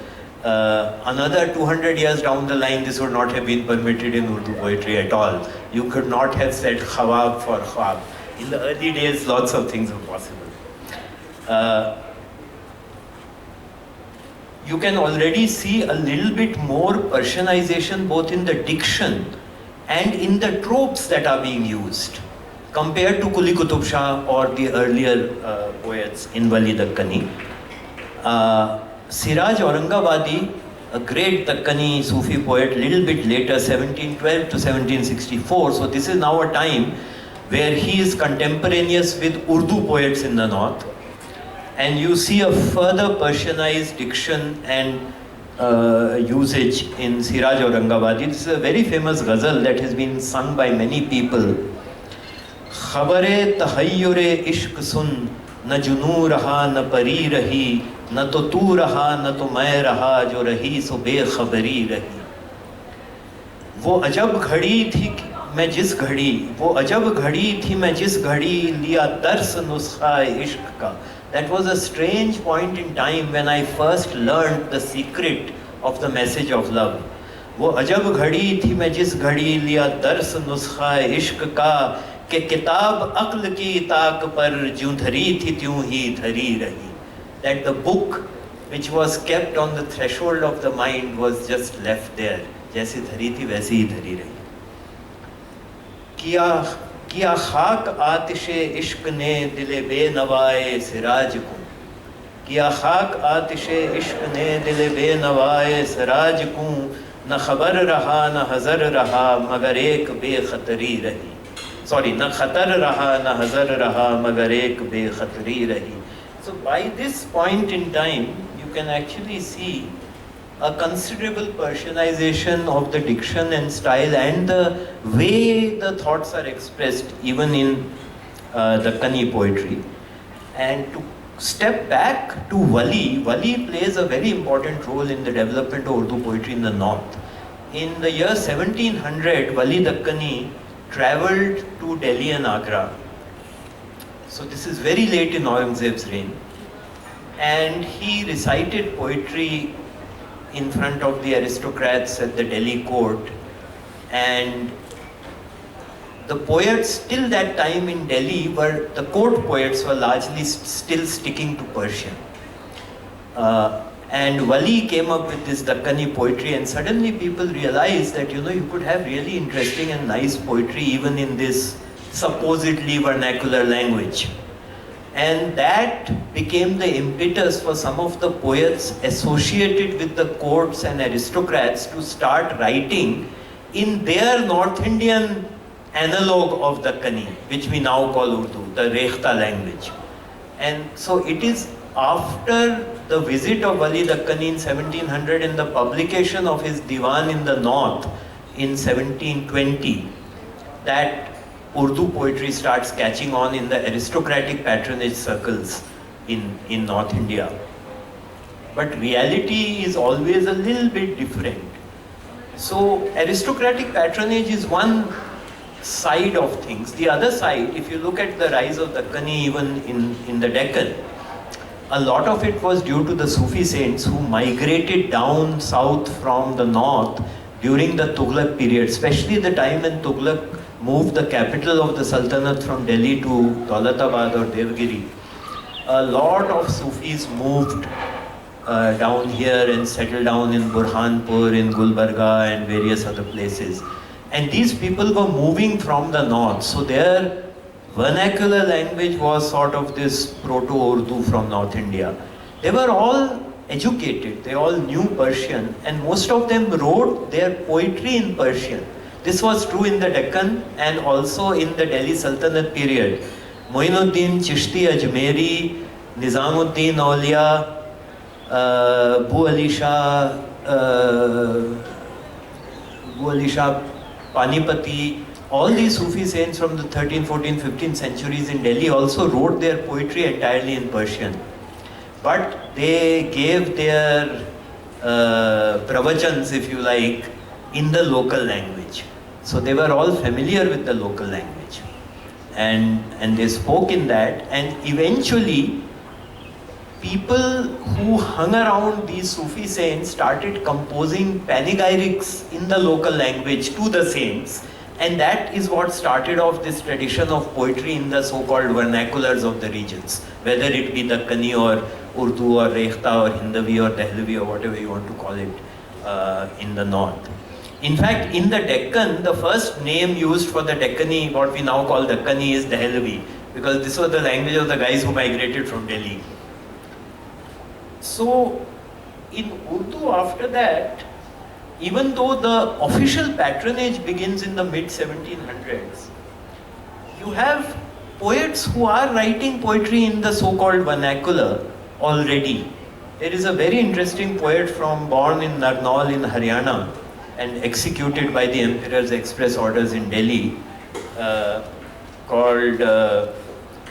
[SPEAKER 5] Another 200 years down the line, this would not have been permitted in Urdu poetry at all. You could not have said khawab for khwab. In the early days, lots of things were possible. You can already see a little bit more Persianization both in the diction and in the tropes that are being used compared to Quli Qutub Shah or the earlier poets in Wali Dakani. Siraj Aurangabadi, a great Dakani Sufi poet, little bit later, 1712 to 1764. So this is now a time where he is contemporaneous with Urdu poets in the north. And you see a further Persianized diction and usage in Siraj Aurangabadi. This is a very famous ghazal that has been sung by many people. Khabare tahayyure ishq sun, na junoo raha, na pari rahi, न तो तू रहा न तो मैं रहा जो रही सो बेखबरी रही. वो अजब घड़ी थी मैं जिस घड़ी, वो अजब घड़ी थी मैं जिस घड़ी लिया दर्स नुस्खा इश्क का. That was a strange point in time when I first learned the secret of the message of love. वो अजब घड़ी थी मैं जिस घड़ी लिया दर्स नुस्खा इश्क का कि किताब अक्ल की ताक पर ज्यों धरी थी त्यों ही धरी रही. That the book which was kept on the threshold of the mind was just left there. जैसे धरी थी वैसे ही धरी रही. किया खाक आतिशे इश्क ने दिले बेनवाए सिराज को. किया खाक आतिशे इश्क ने दिले बेनवाए सिराज को. न खबर रहा न हजर रहा मगर एक बेखतरी रही. sorry, na khatar raha, na hazar raha, magar ek bekhatri rahi. So by this point in time, you can actually see a considerable Persianization of the diction and style and the way the thoughts are expressed even in the Dakani poetry. And to step back to Wali plays a very important role in the development of Urdu poetry in the north. In the year 1700, Wali Dakani traveled to Delhi and Agra. So this is very late in Aurangzeb's reign. And he recited poetry in front of the aristocrats at the Delhi court. And the poets till that time in Delhi the court poets were largely still sticking to Persian. And Wali came up with this Dakani poetry, and suddenly people realized that, you could have really interesting and nice poetry even in this supposedly vernacular language. And that became the impetus for some of the poets associated with the courts and aristocrats to start writing in their North Indian analog of Dakani, which we now call Urdu, the Rekhta language. And so it is after the visit of Wali Dakani in 1700 and the publication of his Diwan in the north in 1720 that Urdu poetry starts catching on in the aristocratic patronage circles in North India. But reality is always a little bit different. So aristocratic patronage is one side of things. The other side, if you look at the rise of Dakani even in the Deccan, a lot of it was due to the Sufi saints who migrated down south from the north during the Tughlaq period, especially the time when Tughlaq moved the capital of the Sultanate from Delhi to Daulatabad or Devgiri. A lot of Sufis moved down here and settled down in Burhanpur, in Gulbarga and various other places. And these people were moving from the north, so their vernacular language was sort of this proto-Urdu from North India. They were all educated, they all knew Persian, and most of them wrote their poetry in Persian. This was true in the Deccan and also in the Delhi Sultanate period. Moinuddin Chishti Ajmeri, Nizamuddin Aulia, Bu Ali Shah Panipati, all these Sufi saints from the 13th, 14th, 15th centuries in Delhi also wrote their poetry entirely in Persian. But they gave their pravachans, if you like, in the local language. So they were all familiar with the local language. And they spoke in that, and eventually people who hung around these Sufi saints started composing panegyrics in the local language to the saints, and that is what started off this tradition of poetry in the so-called vernaculars of the regions, whether it be Dakani or Urdu or Rekhta or Hindavi or Dehlavi or whatever you want to call it in the north. In fact, in the Deccan, the first name used for the Deccani, what we now call Dakani, is Dehlavi, because this was the language of the guys who migrated from Delhi. So, in Urdu after that, even though the official patronage begins in the mid-1700s, you have poets who are writing poetry in the so-called vernacular already. There is a very interesting poet born in Narnaul in Haryana and executed by the Emperor's express orders in Delhi, called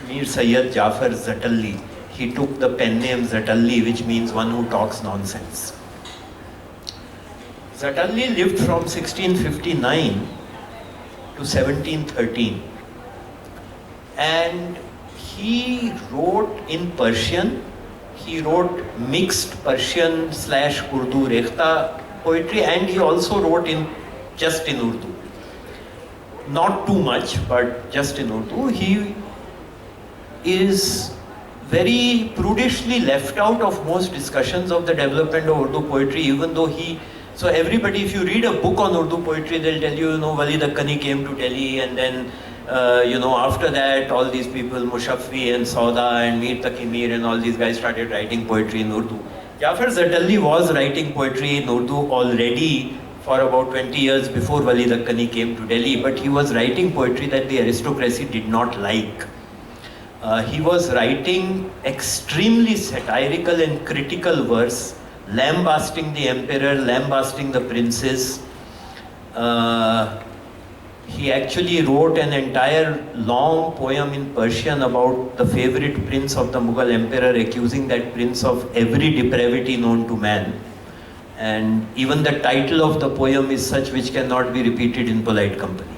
[SPEAKER 5] Mir Sayyid Jafar Zatalli. He took the pen name Zatalli, which means one who talks nonsense. Zatalli lived from 1659 to 1713, and he wrote in Persian. He wrote mixed Persian / Urdu Rekhta poetry, and he also wrote just in Urdu. Not too much, but just in Urdu. He is very prudishly left out of most discussions of the development of Urdu poetry, even though so everybody, if you read a book on Urdu poetry, they'll tell you, Wali Dakani came to Delhi, and then, after that, all these people, Mushaffi and Sauda and Mir Taqi Mir and all these guys started writing poetry in Urdu. Jafar Zatalli was writing poetry in Urdu already
[SPEAKER 6] for about 20 years before Wali Dakani came to Delhi, but he was writing poetry that the aristocracy did not like. He was writing extremely satirical and critical verse, lambasting the emperor, lambasting the princes. He actually wrote an entire long poem in Persian about the favorite prince of the Mughal emperor, accusing that prince of every depravity known to man. And even the title of the poem is such which cannot be repeated in polite company.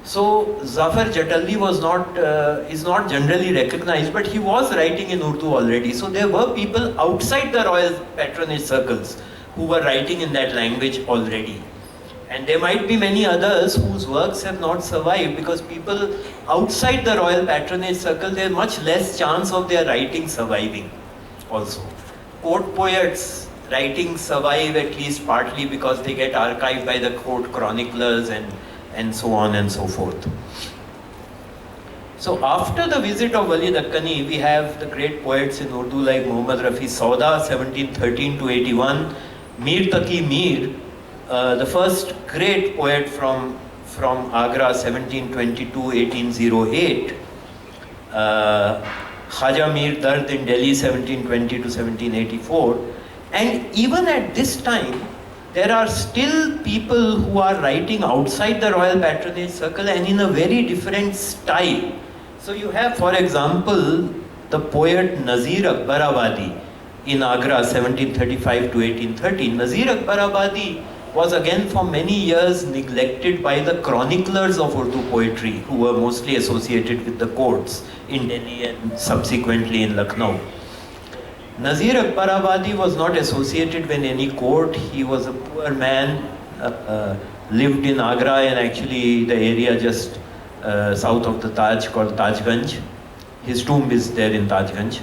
[SPEAKER 6] So Zafar Jatalli is not generally recognized, but he was writing in Urdu already. So there were people outside the royal patronage circles who were writing in that language already. And there might be many others whose works have not survived, because people outside the royal patronage circle, there's much less chance of their writing surviving also. Court poets' writings survive at least partly because they get archived by the court chroniclers and so on and so forth. So after the visit of Wali Dakani, we have the great poets in Urdu like Muhammad Rafi Sauda, 1713 to 81, Mir Taqi Mir, the first great poet from Agra, 1722-1808, Khaja Mir Dard in Delhi, 1720 to 1784. And even at this time, there are still people who are writing outside the royal patronage circle and in a very different style. So you have, for example, the poet Nazir Akbarabadi in Agra, 1735 to 1830. Nazir Akbarabadi was again for many years neglected by the chroniclers of Urdu poetry, who were mostly associated with the courts in Delhi and subsequently in Lucknow. Nazir Akbarabadi was not associated with any court. He was a poor man, lived in Agra and actually the area just south of the Taj called Tajganj. His tomb is there in Tajganj.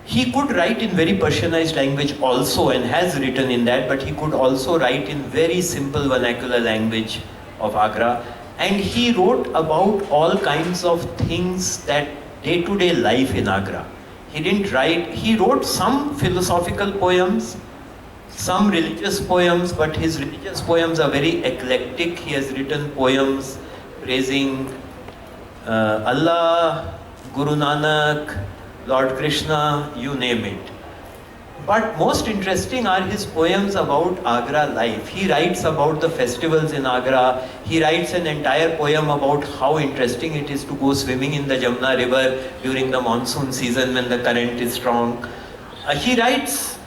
[SPEAKER 6] He could write in very Persianized language also and has written in that, but he could also write in very simple vernacular language of Agra. And he wrote about all kinds of things that day-to-day life in Agra. He wrote some philosophical poems, some religious poems, but his religious poems are very eclectic. He has written poems praising Allah, Guru Nanak, Lord Krishna, you name it. But most interesting are his poems about Agra life. He writes about the festivals in Agra. He writes an entire poem about how interesting it is to go swimming in the Jamna river during the monsoon season when the current is strong. He writes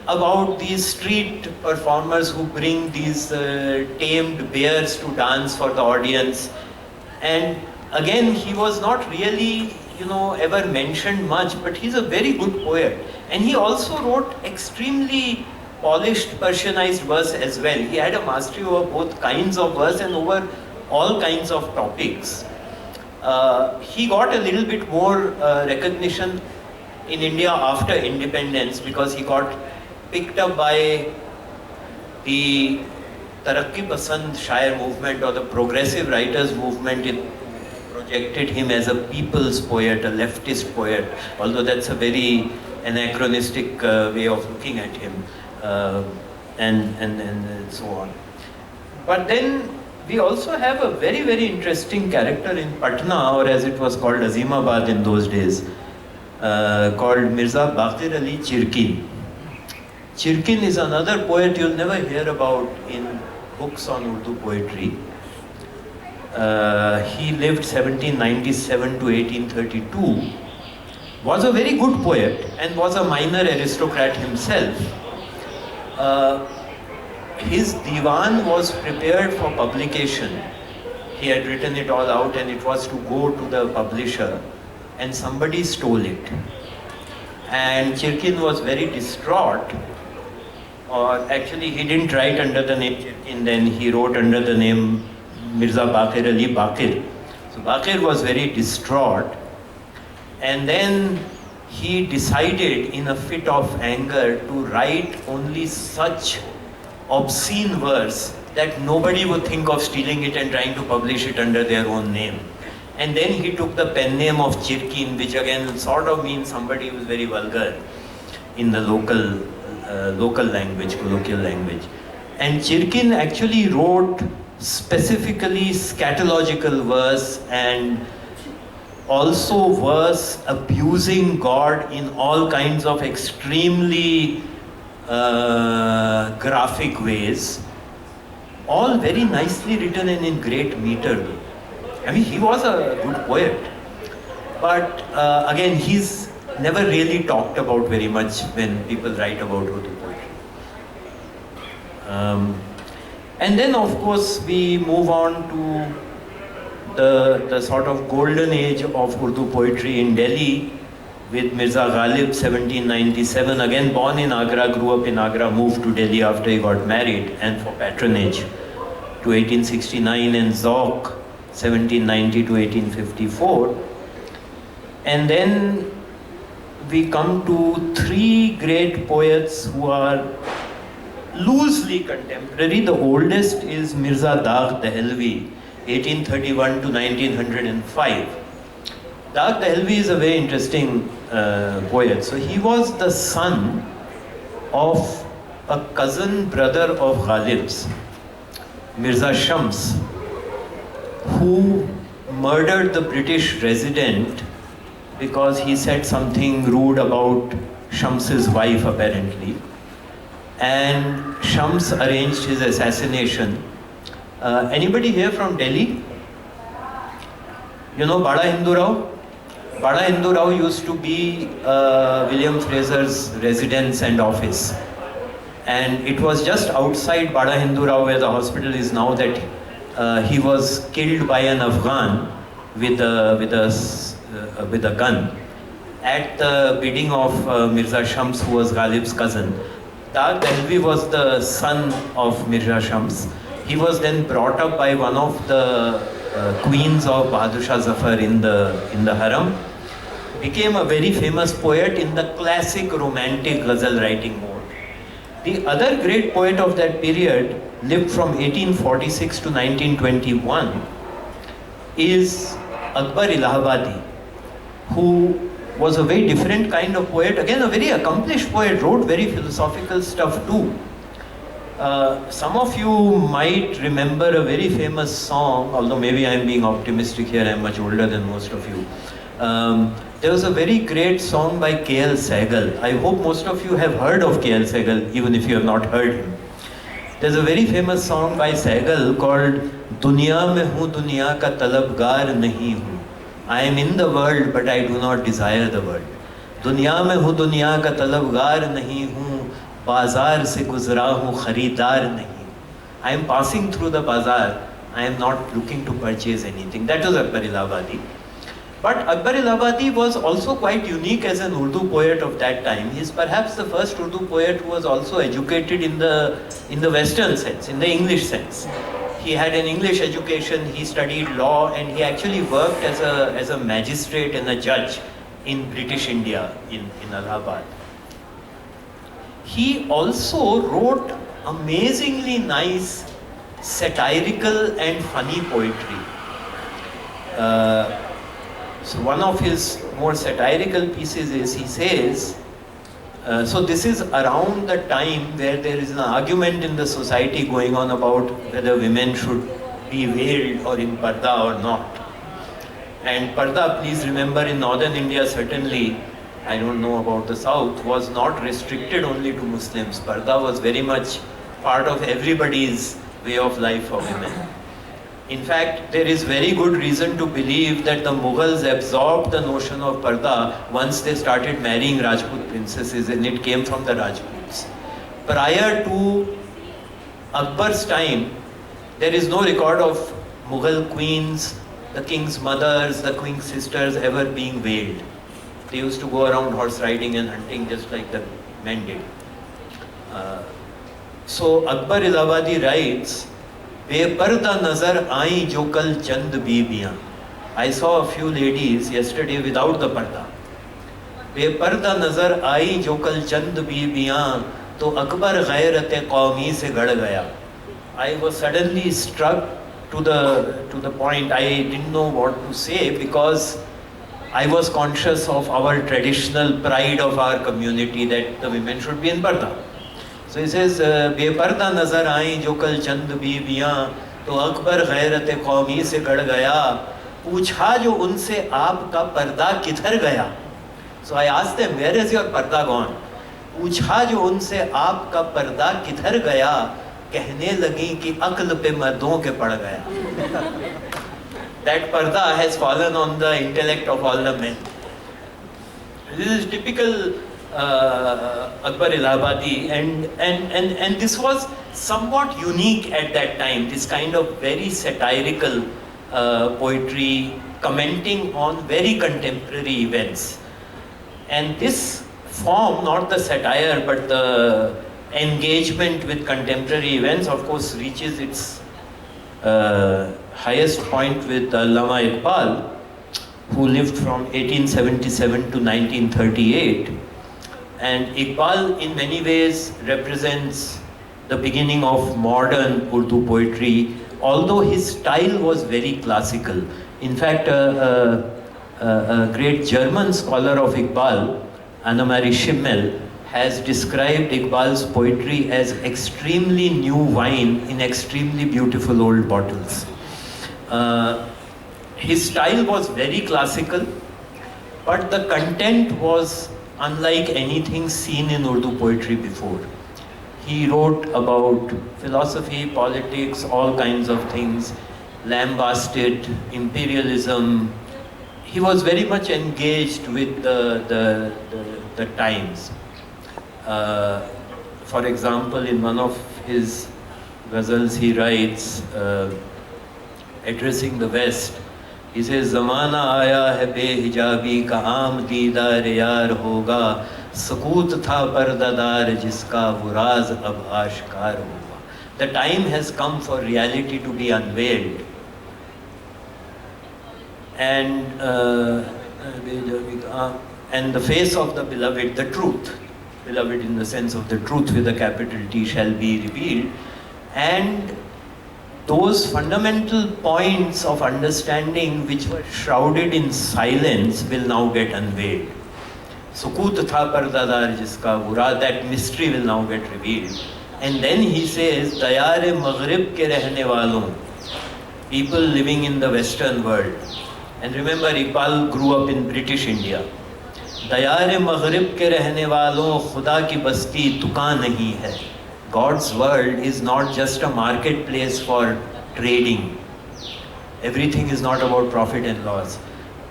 [SPEAKER 6] about these street performers who bring these tamed bears to dance for the audience. And again, he was not really, ever mentioned much, but he's a very good poet. And he also wrote extremely polished Persianized verse as well. He had a mastery over both kinds of verse and over all kinds of topics. He got a little bit more recognition in India after independence because he got picked up by the Tarakki Pasand Shair movement or the progressive writers movement. It projected him as a people's poet, a leftist poet, although that's a very anachronistic way of looking at him, and so on. But then we also have a very, very interesting character in Patna, or as it was called Azimabad in those days, called Mirza Baqir Ali Chirkin. Chirkin is another poet you'll never hear about in books on Urdu poetry. He lived 1797 to 1832, was a very good poet and was a minor aristocrat himself. His divan was prepared for publication. He had written it all out and it was to go to the publisher, and somebody stole it. And Chirkin was very distraught, or actually he didn't write under the name Chirkin, then he wrote under the name Mirza Baqir Ali Baqir. So Baqir was very distraught, and then he decided in a fit of anger to write only such obscene verse that nobody would think of stealing it and trying to publish it under their own name. And then he took the pen name of Chirkin, which again sort of means somebody who is very vulgar in the local local language, colloquial language. And Chirkin actually wrote specifically scatological verse and also verse abusing God in all kinds of extremely graphic ways. All very nicely written and in great meter. I mean, he was a good poet. But again, he's never really talked about very much when people write about Urdu poetry. And then, of course, we move on to the sort of golden age of Urdu poetry in Delhi with Mirza Ghalib, 1797, again born in Agra, grew up in Agra, moved to Delhi after he got married and for patronage to 1869, and Zauq, 1790 to 1854. And then we come to three great poets who are loosely contemporary. The oldest is Mirza Dagh Dehelvi, 1831 to 1905. Dagh Dehelvi is a very interesting poet. So he was the son of a cousin brother of Ghalib's, Mirza Shams, who murdered the British resident because he said something rude about Shams's wife apparently. And Shams arranged his assassination. Anybody here from Delhi? You know Bada Hindu Rao? Bada Hindu Rao used to be William Fraser's residence and office. And it was just outside Bada Hindu Rao, where the hospital is now, that he was killed by an Afghan with a gun at the bidding of Mirza Shams, who was Ghalib's cousin. Dagh Dehelvi was the son of Mirza Shams. He was then brought up by one of the queens of Bahadur Shah Zafar in the harem. Became a very famous poet in the classic romantic ghazal writing mode. The other great poet of that period lived from 1846 to 1921 is Akbar Allahabadi, who was a very different kind of poet, again a very accomplished poet, wrote very philosophical stuff too. Some of you might remember a very famous song, although maybe I'm being optimistic here, I'm much older than most of you. There was a very great song by K.L. Sehgal. I hope most of you have heard of K.L. Sehgal, even if you have not heard him. There's a very famous song by Sehgal called Duniya mein hu duniya ka talabgar nahi hu. I am in the world, but I do not desire the world. Duniya mein hu duniya ka talabgar nahi hu, bazaar se guzra hu kharidar nahi. I am passing through the bazaar. I am not looking to purchase anything. That was Akbar Allahabadi. But Akbar Allahabadi was also quite unique as an Urdu poet of that time. He is perhaps the first Urdu poet who was also educated in the Western sense, in the English sense. He had an English education, he studied law, and he actually worked as a magistrate and a judge in British India, in Allahabad. He also wrote amazingly nice satirical and funny poetry. So one of his more satirical pieces is, he says, so this is around the time where there is an argument in the society going on about whether women should be veiled or in parda or not. And parda, please remember, in northern India certainly, I don't know about the south, was not restricted only to Muslims. Parda was very much part of everybody's way of life for women. In fact, there is very good reason to believe that the Mughals absorbed the notion of parda once they started marrying Rajput princesses, and it came from the Rajputs. Prior to Akbar's time, there is no record of Mughal queens, the king's mothers, the king's sisters ever being veiled. They used to go around horse riding and hunting just like the men did. So Akbar Allahabadi writes, Beparda nazar aayi jo kal chand bibiyan. I saw a few ladies yesterday without the parda. Beparda nazar aayi jo kal chand bibiyan, to Akbar ghairate qawmi se gad gaya. I was suddenly struck to the point. I didn't know what to say because I was conscious of our traditional pride of our community that the women should be in parda. So he says, बेपर्दा नजर आई जो कल चंद बीवियां, तो अकबर गैरत कौमी से गड़ गया, पूछा जो उनसे आपका पर्दा किधर गया. So I asked them, where is your पर्दा gone? पूछा जो उनसे आपका पर्दा किधर गया, कहने लगी कि अक्ल पे मर्दों के पड़ गया. That पर्दा has fallen on the intellect of all the men. This is typical Akbar Allahabadi, and this was somewhat unique at that time, this kind of very satirical poetry commenting on very contemporary events. And this form, not the satire but the engagement with contemporary events, of course reaches its highest point with Allama Iqbal, who lived from 1877 to 1938. And Iqbal in many ways represents the beginning of modern Urdu poetry, although his style was very classical. In fact, a great German scholar of Iqbal, Annemarie Schimmel, has described Iqbal's poetry as extremely new wine in extremely beautiful old bottles. His style was very classical, but the content was unlike anything seen in Urdu poetry before. He wrote about philosophy, politics, all kinds of things, lambasted imperialism. He was very much engaged with the times. For example, in one of his ghazals he writes, addressing the West, he says, ज़माना आया है बेहिजाबी का आम दीदार यार होगा, सकूत था पर्दादार जिसका वो राज अब आश्कार होगा. The time has come for reality to be unveiled. And the face of the beloved, the truth, beloved in the sense of the truth with a capital T, shall be revealed. And those fundamental points of understanding which were shrouded in silence will now get unveiled. Sukut tha pardadar jiska wura, that mystery will now get revealed. And then he says, Dayar-e Maghrib ke rehne walon, people living in the Western world. And remember, Iqbal grew up in British India. Dayar-e Maghrib ke rehne walon, Khuda ki basti dukaan nahi hai. God's world is not just a marketplace for trading. Everything is not about profit and loss.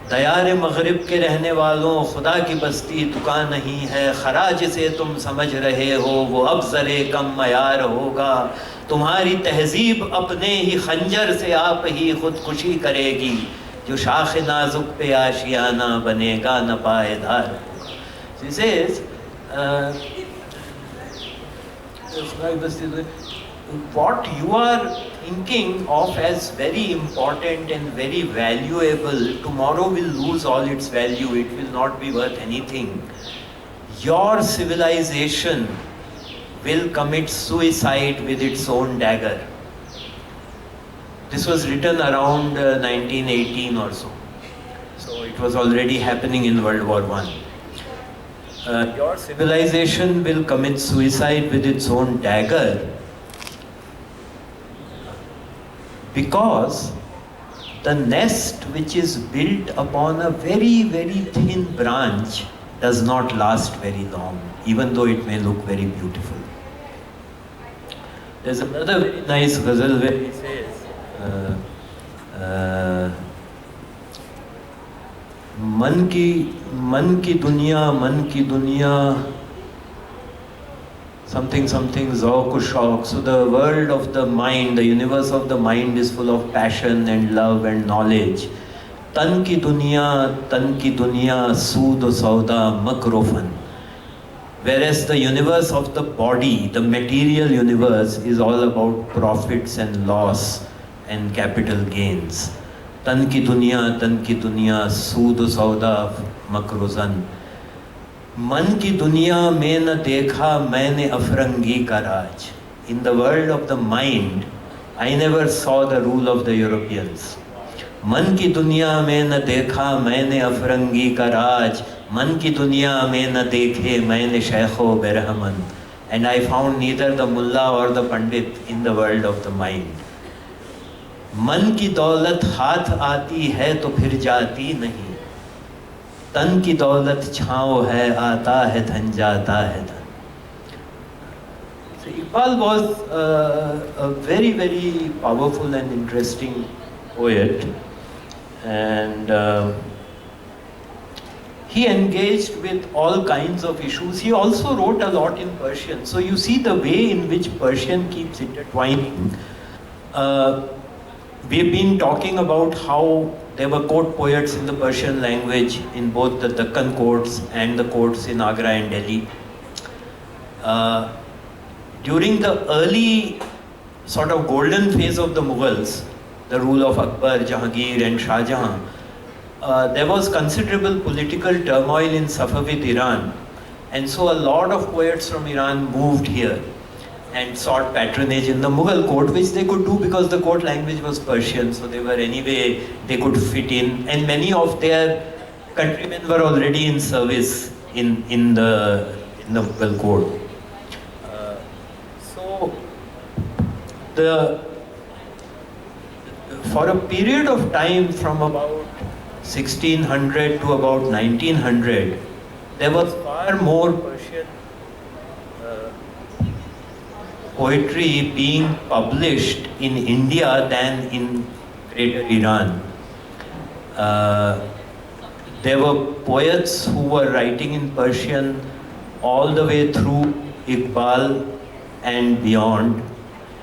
[SPEAKER 6] Dayal मगरिब के रहने वालों, खुदा की बस्ती दुकान नहीं है, खराज से तुम समझ रहे हो वो अब ज़रे कम मयार होगा, तुम्हारी तहजीब अपने ही खंजर से आप ही खुदकुशी करेगी, जो शाख नाजुक पे आशियाना बनेगा न पायदार होगा. So he says, what you are thinking of as very important and very valuable, tomorrow will lose all its value, it will not be worth anything. Your civilization will commit suicide with its own dagger. This was written around 1918 or so. So it was already happening in World War I. Your civilization will commit suicide with its own dagger, because the nest which is built upon a very, very thin branch does not last very long, even though it may look very beautiful. There's another very nice ghazal where he says, मन की दुनिया something zauq shauq. So the world of the mind, the universe of the mind is full of passion and love and knowledge. Tan ki duniya sood o sauda makrofan. Whereas the universe of the body, the material universe, is all about profits and loss and capital gains. Tan ki duniya sood o sauda makrozan. मन की दुनिया में न देखा मैंने अफरंगी का राज. In the world of the mind, I never saw the rule of the Europeans. मन की दुनिया में न देखा मैंने अफरंगी का राज, मन की दुनिया में न देखे मैंने शेखो बेरहमन. and I found neither the mullah or the pandit in the world of the mind. मन की दौलत हाथ आती है तो फिर जाती नहीं, तन की दौलत छाँव है आता है धन जाता है धन. So Iqbal was a very, very powerful and interesting poet, and he engaged with all kinds of issues. He also wrote a lot in Persian. So you see the way in which Persian keeps intertwining. We've been talking about how there were court poets in the Persian language in both the Dakkan courts and the courts in Agra and Delhi. During the early sort of golden phase of the Mughals, the rule of Akbar, Jahangir and Shah Jahan, there was considerable political turmoil in Safavid Iran, and so a lot of poets from Iran moved here and sought patronage in the Mughal court, which they could do because the court language was Persian, so they were anyway, they could fit in, and many of their countrymen were already in service in the Mughal court. For a period of time from about 1600 to about 1900, there was far more Persian poetry being published in India than in Greater Iran. There were poets who were writing in Persian all the way through Iqbal and beyond.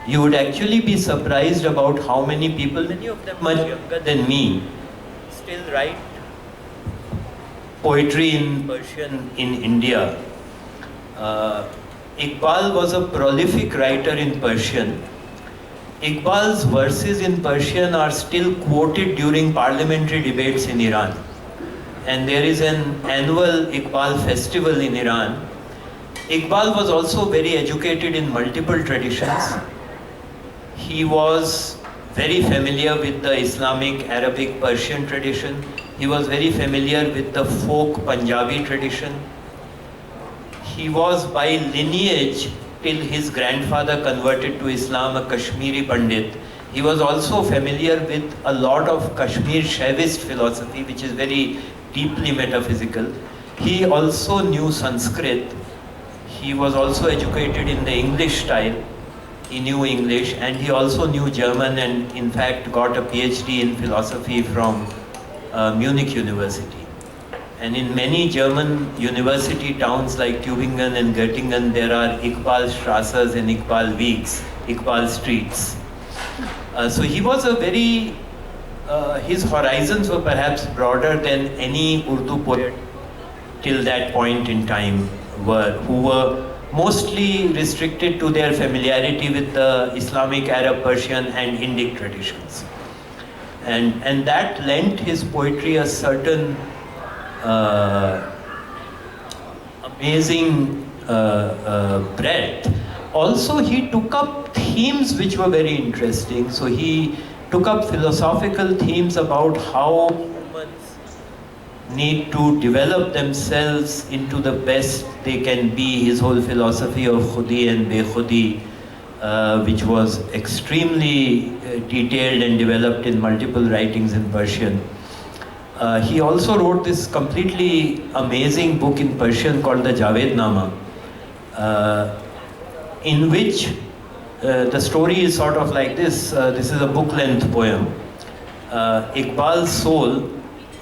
[SPEAKER 6] You would actually be surprised about how many people, many of them much younger than me, still write poetry in Persian in India. Iqbal was a prolific writer in Persian. Iqbal's verses in Persian are still quoted during parliamentary debates in Iran. And there is an annual Iqbal festival in Iran. Iqbal was also very educated in multiple traditions. He was very familiar with the Islamic, Arabic, Persian tradition. He was very familiar with the folk Punjabi tradition. He was by lineage, till his grandfather converted to Islam, a Kashmiri Pandit. He was also familiar with a lot of Kashmir Shaivist philosophy, which is very deeply metaphysical. He also knew Sanskrit. He was also educated in the English style. He knew English, and he also knew German, and in fact got a PhD in philosophy from Munich University. And in many German university towns like Tübingen and Göttingen, there are Iqbal Strassers and Iqbal Weeks, Iqbal streets. So he was a very, his horizons were perhaps broader than any Urdu poet till that point in time who were mostly restricted to their familiarity with the Islamic, Arab, Persian and Indic traditions. And that lent his poetry a certain amazing breadth. Also, he took up themes which were very interesting. So he took up philosophical themes about how humans need to develop themselves into the best they can be. His whole philosophy of khudi and bekhudi, which was extremely detailed and developed in multiple writings in Persian. He also wrote this completely amazing book in Persian called the Javednama, in which the story is sort of like this. This is a book-length poem. Iqbal's soul,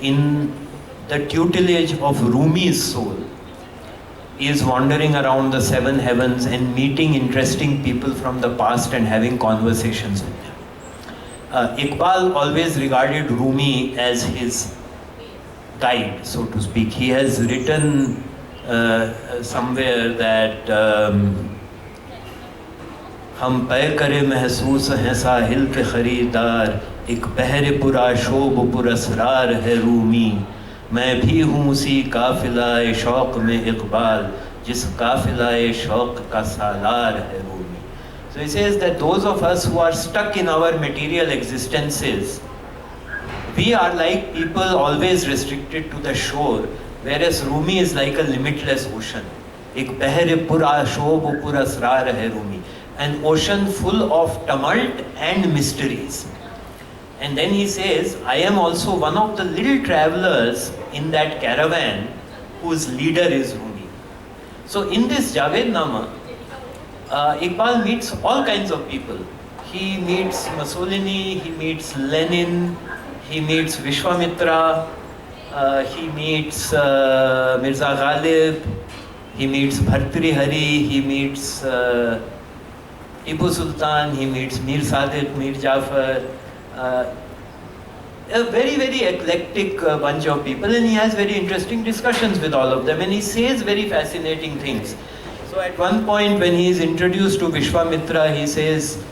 [SPEAKER 6] in the tutelage of Rumi's soul, is wandering around the seven heavens and meeting interesting people from the past and having conversations with them. Iqbal always regarded Rumi as his guide, so to speak. He has written somewhere that हम पै करे महसूस हैं साहिल के खरीदार, एक बहर पुरा शोब पुरस्रार है रूमी, मैं भी हूँ उसी काफिलाए शौक में इकबाल, जिस काफिलाए शौक का सालार है Rumi. So he says that those of us who are stuck in our material existences, we are like people always restricted to the shore, whereas Rumi is like a limitless ocean. एक बहर पुरा शोभ पुरस्रार है Rumi, an ocean full of tumult and mysteries. And then he says, I am also one of the little travelers in that caravan whose leader is Rumi. So in this Javed-nama, Iqbal meets all kinds of people. He meets Mussolini, he meets Lenin, he meets Vishwamitra, he meets Mirza Ghalib, he meets Bhartrihari, he meets Tipu Sultan, he meets Mir Sadiq, Mir Jafar, a very, very eclectic bunch of people, and he has very interesting discussions with all of them, and he says very fascinating things. So at one point when he is introduced to Vishwamitra, he says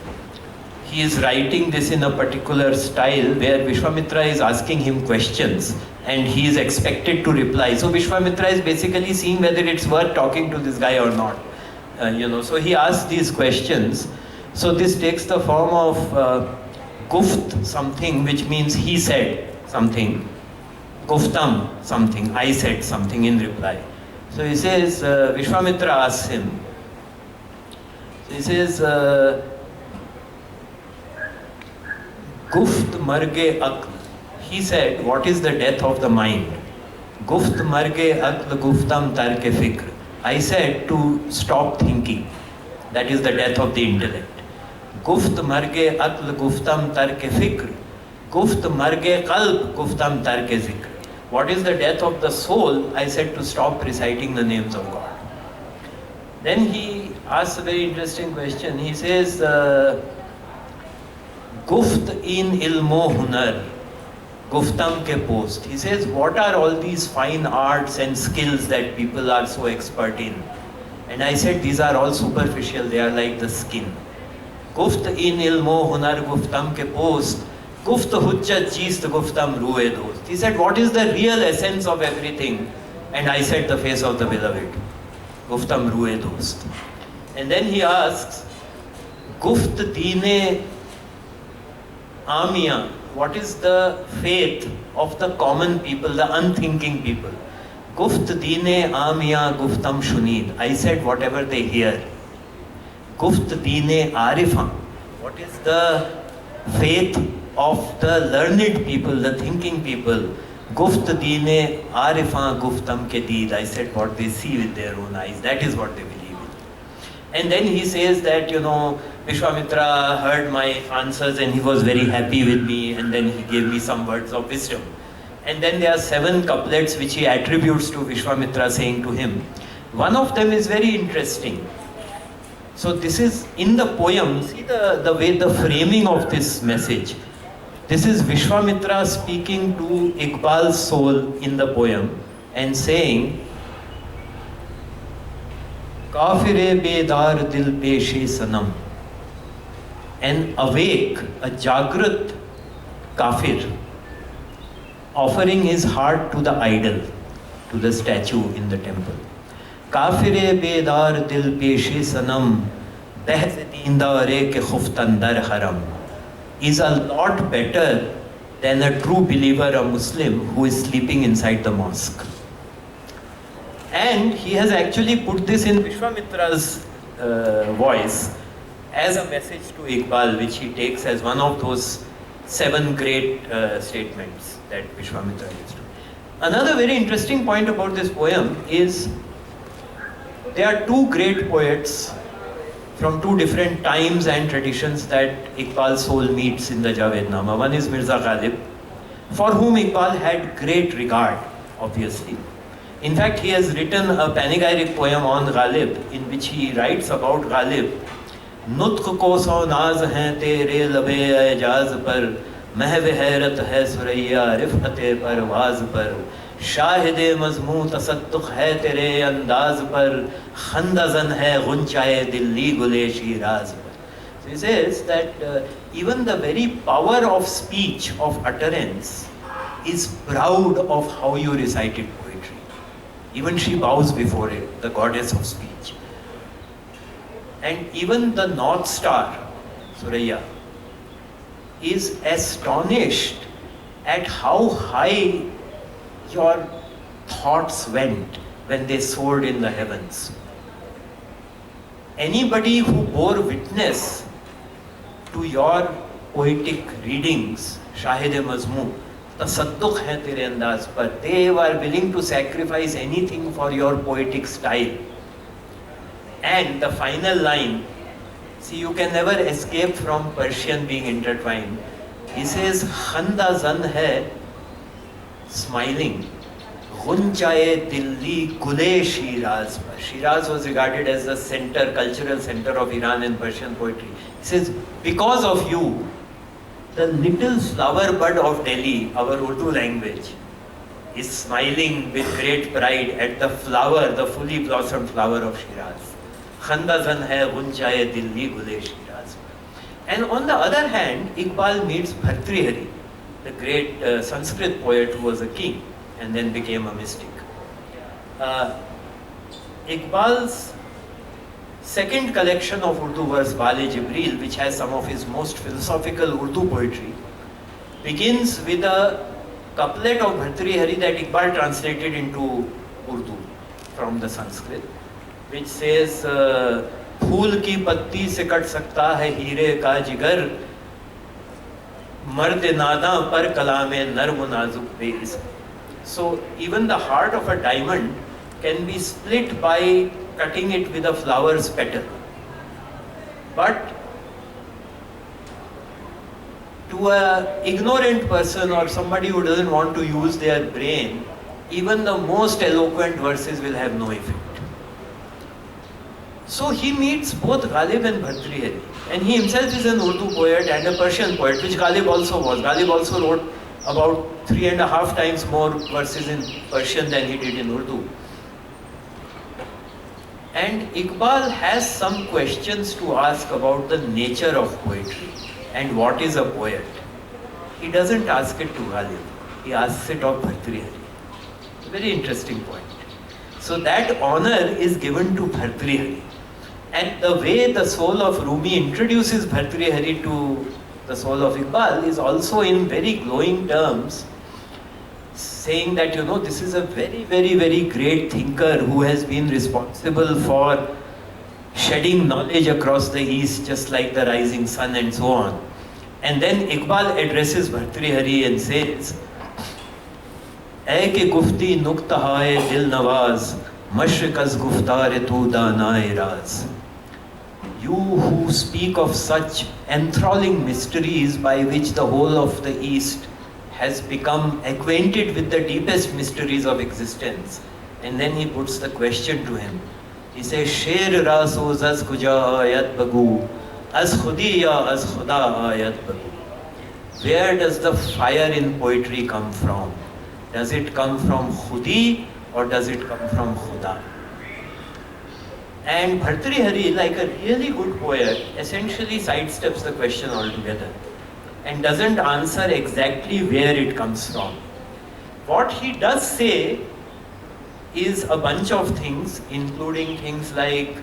[SPEAKER 6] he is writing this in a particular style where Vishwamitra is asking him questions and he is expected to reply. So Vishwamitra is basically seeing whether it's worth talking to this guy or not. So he asks these questions. So this takes the form of guft something, which means he said something, guftam something, I said something in reply. So he says, Vishwamitra asks him, so he says, guft marge aql. He said, what is the death of the mind? Guft marge aql guftam tarke fikr. I said to stop thinking. That is the death of the intellect. Guft marge aql guftam tarke fikr. Guft marge qalb guftam tarke zikr. What is the death of the soul? I said to stop reciting the names of God. Then he asks a very interesting question. He says, Guft in ilmo hunar, guftam ke post. He says, what are all these fine arts and skills that people are so expert in? And I said, these are all superficial, they are like the skin. Guft in ilmo hunar guftam ke post, guft hujjat cheest guftam ruhe dost. He said, what is the real essence of everything? And I said, the face of the beloved. Guftam ruhe dost. And then he asks, Guft dine amiya. What is the faith of the common people, the unthinking people? Guft dine amiya guftam shunid. I said, whatever they hear. Guft dine arifa. What is the faith of the learned people, the thinking people? Guft dine arifa guftam ke deed. I said, what they see with their own eyes, that is what they believe in. And then he says that, Vishwamitra heard my answers and he was very happy with me, and then he gave me some words of wisdom. And then there are 7 couplets which he attributes to Vishwamitra, saying to him. One of them is very interesting. So this is in the poem, see the way the framing of this message. This is Vishwamitra speaking to Iqbal's soul in the poem and saying, Kafire bedar dil peshe sanam. An awake, a Jagrat kafir, offering his heart to the idol, to the statue in the temple. Kafire bedar dil peshe sanam, behz deendare ke khuftandar haram, is a lot better than a true believer, a Muslim, who is sleeping inside the mosque. And he has actually put this in Vishwamitra's voice as a message to Iqbal, which he takes as one of those 7 great statements that Vishwamitra used to. Another very interesting point about this poem is there are 2 great poets from 2 different times and traditions that Iqbal's soul meets in the Javed-nama. One is Mirza Ghalib, for whom Iqbal had great regard, obviously. In fact, he has written a panegyric poem on Ghalib, in which he writes about Ghalib. Nutq ko so naaz hain tere labe ijaz par, महव हैरत है सुरैया रिफ़ते परवाज़ पर, शाहिद मज़मू तसद्दुक़ है तेरे अंदाज़ पर, खंदज़न है गुंचाए दिल्ली गुले शीराज़ पर. So he says that even the very power of speech, of utterance, is proud of how you recited poetry. Even she bows before it, the goddess of speech. And even the North Star, Suraya, is astonished at how high your thoughts went when they soared in the heavens. anybody who bore witness to your poetic readings, Shahid-e-Mazmum, tasadduq hai tere andaz par, they were willing to sacrifice anything for your poetic style. And the final line, see, you can never escape from Persian being intertwined. He says, khanda zan hai, smiling, gunchaye dilli gule Shiraz par. Shiraz was regarded as the center, cultural center of Iran and Persian poetry. He says, because of you, the little flower bud of Delhi, our Urdu language, is smiling with great pride at the flower, the fully blossomed flower of Shiraz. Khanda zan hai gunchaye dilli gule Shiraz. And on the other hand, Iqbal meets Bhartrihari, the great Sanskrit poet who was a king and then became a mystic. Iqbal's second collection of Urdu verse, Wale-Jibril, which has some of his most philosophical Urdu poetry, begins with a couplet of Bhartrihari that Iqbal translated into Urdu from the Sanskrit, which says, फूल की पत्ती से cut सकता है हीरे का जिगर, मर्द नादा पर कलामे नर्म नाजुक बेइस. So even the heart of a diamond can be split by cutting it with a flower's petal. But to an ignorant person or somebody who doesn't want to use their brain, even the most eloquent verses will have no effect. So he meets both Ghalib and Bhartrihari, and he himself is an Urdu poet and a Persian poet, which Ghalib also was. Ghalib also wrote about 3.5 times more verses in Persian than he did in Urdu. And Iqbal has some questions to ask about the nature of poetry and what is a poet. He doesn't ask it to Ghalib, he asks it of Bhartrihari. A very interesting point. So that honor is given to Bhartrihari. And the way the soul of Rumi introduces Bhartrihari to the soul of Iqbal is also in very glowing terms, saying that, you know, this is a very, very, very great thinker who has been responsible for shedding knowledge across the East, just like the rising sun and so on. And then Iqbal addresses Bhartrihari and says, "Ae ke gufti nuqtahaye dil nawaz, mashriq az guftare tu danae raz." You who speak of such enthralling mysteries by which the whole of the East has become acquainted with the deepest mysteries of existence. And then he puts the question to him. He says, Sher rasoz az kuja ayat bagu, az khudi ya az khuda ayat bagu. Where does the fire in poetry come from? Does it come from khudi or does it come from khuda? And Bhartrihari, like a really good poet, essentially sidesteps the question altogether and doesn't answer exactly where it comes from. What he does say is a bunch of things, including things like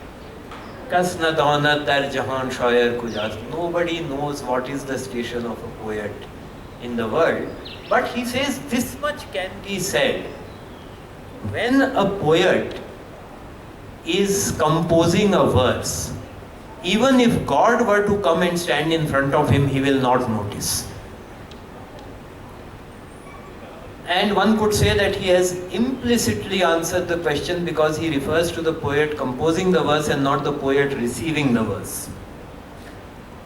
[SPEAKER 6] Kas na daunat dar jahan shoyer kujat. Nobody knows what is the station of a poet in the world. But he says this much can be said. When a poet is composing a verse, even if God were to come and stand in front of him, he will not notice. And one could say that he has implicitly answered the question because he refers to the poet composing the verse and not the poet receiving the verse.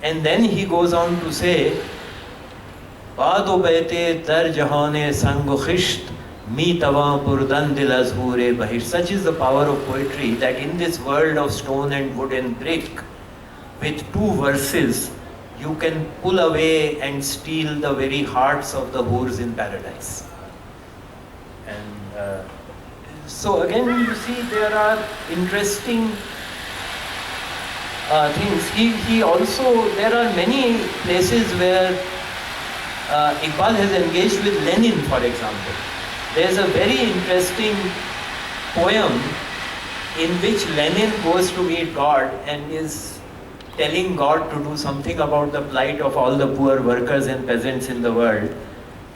[SPEAKER 6] And then he goes on to say, Baado bete dar jahane sango khisht, mi tawa purdan dil azhure bahir. Such is the power of poetry that in this world of stone and wood and brick, with two verses, you can pull away and steal the very hearts of the hurs in paradise. And so again, you see, there are interesting things. He also, there are many places where Iqbal has engaged with Lenin, for example. There's a very interesting poem in which Lenin goes to meet God and is telling God to do something about the plight of all the poor workers and peasants in the world.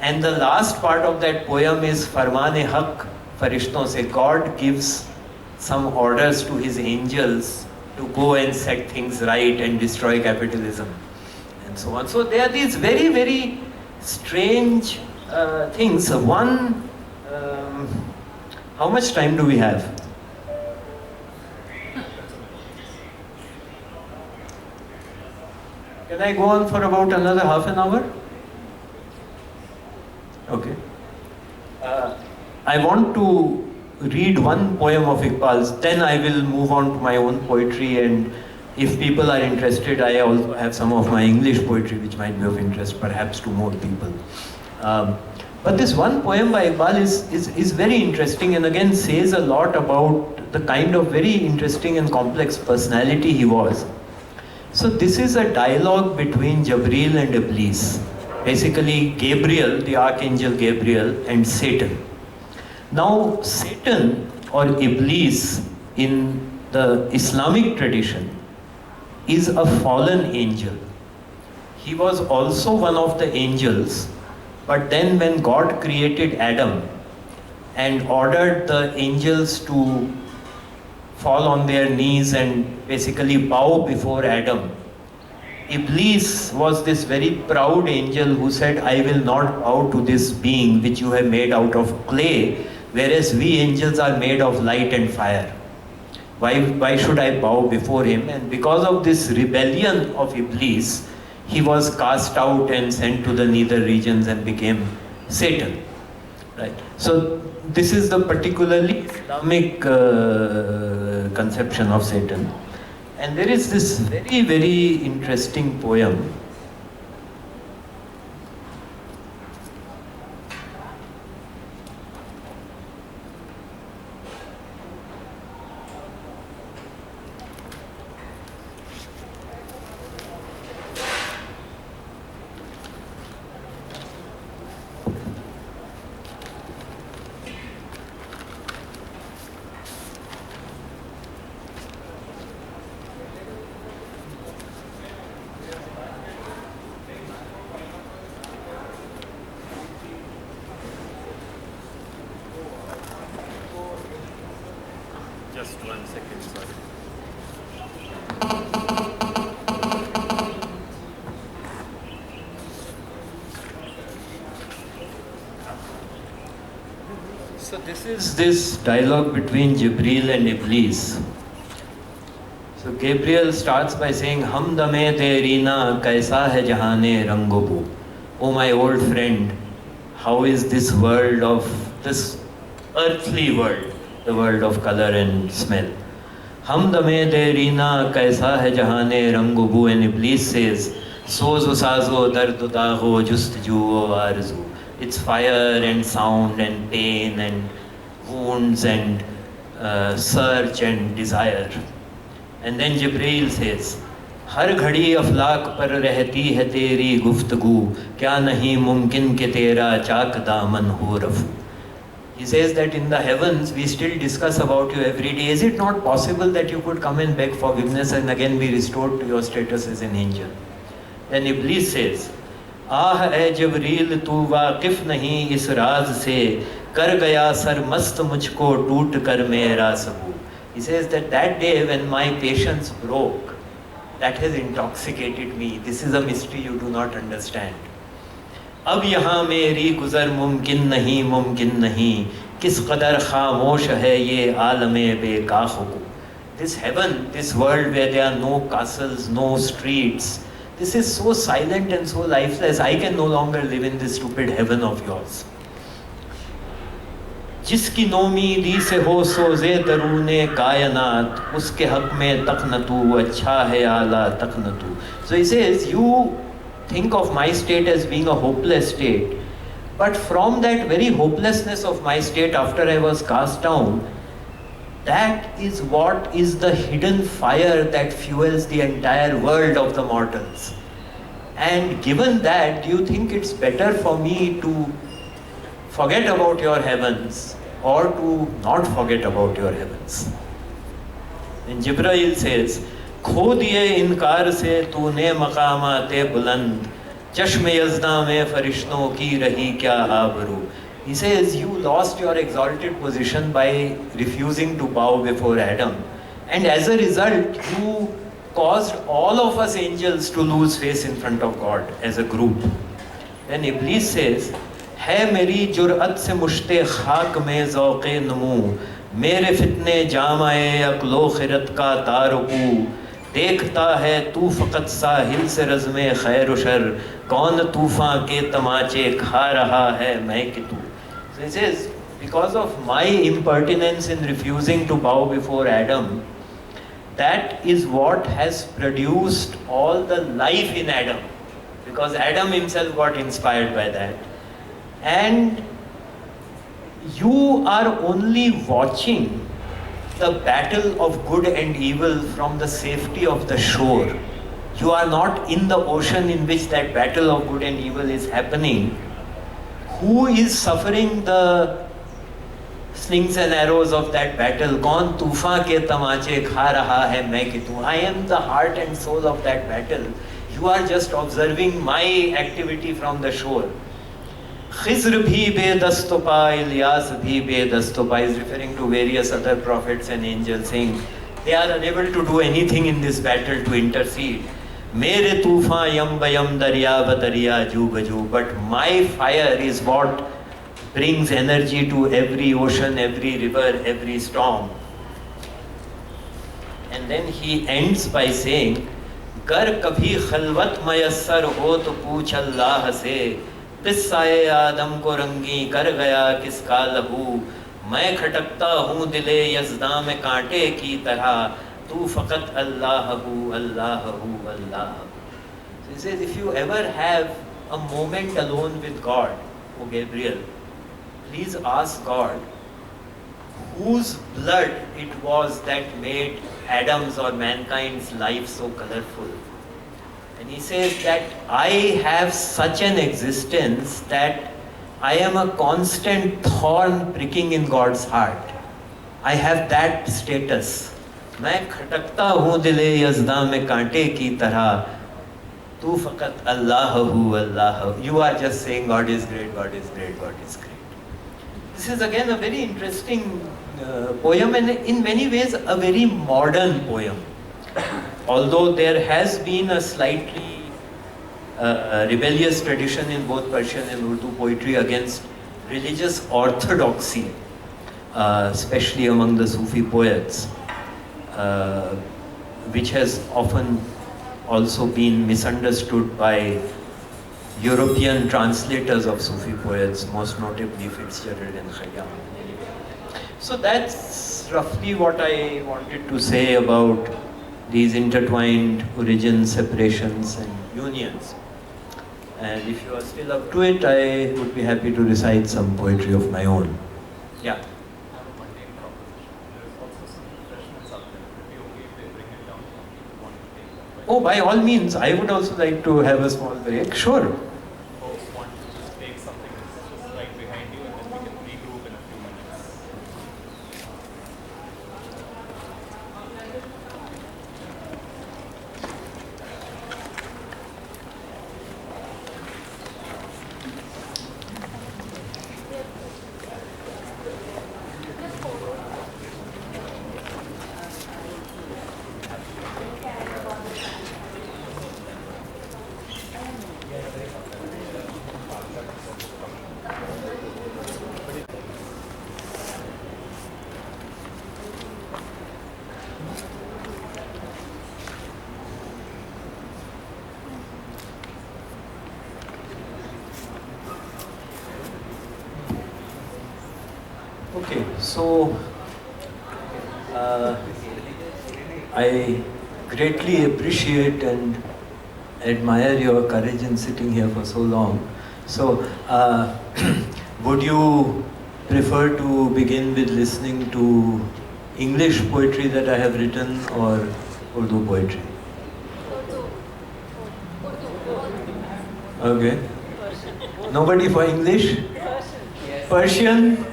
[SPEAKER 6] And the last part of that poem is Farman-e-Haq, Farishton se. God gives some orders to his angels to go and set things right and destroy capitalism and so on. So there are these very, very strange things. One, how much time do we have? Can I go on for about another half an hour? Okay. I want to read one poem of Iqbal's, then I will move on to my own poetry, and if people are interested, I also have some of my English poetry which might be of interest perhaps to more people. But this one poem by Iqbal is very interesting, and again says a lot about the kind of very interesting and complex personality he was. So this is a dialogue between Jabril and Iblis. Basically Gabriel, the archangel Gabriel, and Satan. Now Satan or Iblis in the Islamic tradition is a fallen angel. He was also one of the angels, but then when God created Adam and ordered the angels to fall on their knees and basically bow before Adam, Iblis was this very proud angel who said, I will not bow to this being which you have made out of clay, whereas we angels are made of light and fire. Why should I bow before him? And because of this rebellion of Iblis, he was cast out and sent to the nether regions and became Satan. Right? So this is the particularly Islamic conception of Satan. And there is this very, very interesting poem.
[SPEAKER 4] Just 1 second, sorry.
[SPEAKER 6] So this is this dialogue between Jibreel and Iblis. So Gabriel starts by saying, Hum dame terina kaisa hai jahane rangobu. Oh my old friend, how is this world of this earthly world, the world of color and smell? Hum dame terina kaisa hai jahane rangobu. And Iblis says, Sozo sazo dardu dago justju arzu. It's fire and sound and pain and wounds and search and desire. And then Jibreel says, हर घड़ी अफलाक पर रहती है तेरी गुफ्तगू, क्या नहीं मुमकिन के तेरा चाक दामन हो रफू. He says that in the heavens we still discuss about you every day. Is it not possible that you could come and beg forgiveness and again be restored to your status as an angel? Then Iblis says, आह ए जबरील तू वाकिफ नहीं इस राज से, कर गया sir मस्त मुझको टूट कर मेरा सबू. He says that day when my patience broke, that has intoxicated me. This is a mystery you do not understand. अब यहाँ मेरी गुज़र मुमकिन नहीं, किस कदर खामोश है ये आलमे बेकाखुकू. This heaven, this world where there are no castles, no streets, this is so silent and so lifeless. I can no longer live in this stupid heaven of yours. जिसकी नोमीदी से हो सोज़े दरूने कायनात, उसके हक में तक न तू अच्छा है आला तक न तू. So he says, you think of my state as being a hopeless state, but from that very hopelessness of my state after I was cast down, that is what is the hidden fire that fuels the entire world of the mortals. And given that, do you think it's better for me to forget about your heavens or to not forget about your heavens? And Jibreel says, खो दिए इनकार से तूने मकामाते बुलंद, चश्म यज़दा में फरिश्तों की रही क्या आबरू. He says, you lost your exalted position by refusing to bow before Adam. And as a result, you caused all of us angels to lose face in front of God as a group. Then Iblis says, है मेरी जुर्अत से मुश्ते खाक में ज़ौक़े नमू, मेरे फितने जामाए अक्लो खिरत का तारुकू, देखता है तू फ़कत साहिल से रज़्मे खैर व शर, कौन तूफ़ान के तमाचे खा रहा है मैं कि तू. So he says, because of my impertinence in refusing to bow before Adam, that is what has produced all the life in Adam. Because Adam himself got inspired by that. And you are only watching the battle of good and evil from the safety of the shore. You are not in the ocean in which that battle of good and evil is happening. Who is suffering the slings and arrows of that battle? कौन तूफान के तमाचे खा रहा है मैं कि तू? I am the heart and soul of that battle. You are just observing my activity from the shore. Khizr bhi bedastopa, Ilyas bhi bedastopa is referring to various other prophets and angels, saying they are unable to do anything in this battle to intercede. Mere tufan yam bayam darya batariya ju baju, but my fire is what brings energy to every ocean, every river, every storm. And then he ends by saying, Gar kabhi khalwat mayassar ho to pooch Allah se, किस्साए आदम को रंगी कर गया किसका लहू, मैं खटकता हूँ दिले यज़दा में कांटे की तरह, तू फ़कत अल्लाह हू अल्लाह हू अल्लाह हू. So he says, if you ever have a moment alone with God, O Gabriel, please ask God whose blood it was that made Adam's or mankind's life so colorful. And he says that I have such an existence that I am a constant thorn pricking in God's heart. I have that status. मैं खटकता हूँ दिले यज़दा में कांटे की तरह, तू फ़कत अल्लाह हू अल्लाह हू. You are just saying God is great, God is great, God is great. This is again a very interesting poem, and in many ways a very modern poem. Although there has been a slightly rebellious tradition in both Persian and Urdu poetry against religious orthodoxy, especially among the Sufi poets, which has often also been misunderstood by European translators of Sufi poets, most notably Fitzgerald and Khayyam. So that's roughly what I wanted to say about these intertwined origins, separations and unions. And if you are still up to it, I would be happy to recite some poetry of my own. Yeah. Oh, by all means, I would also like to have a small break. Sure. Okay, so I greatly appreciate and admire your courage in sitting here for so long. So, would you prefer to begin with listening to English poetry that I have written or Urdu poetry? Okay. Nobody for English? Persian?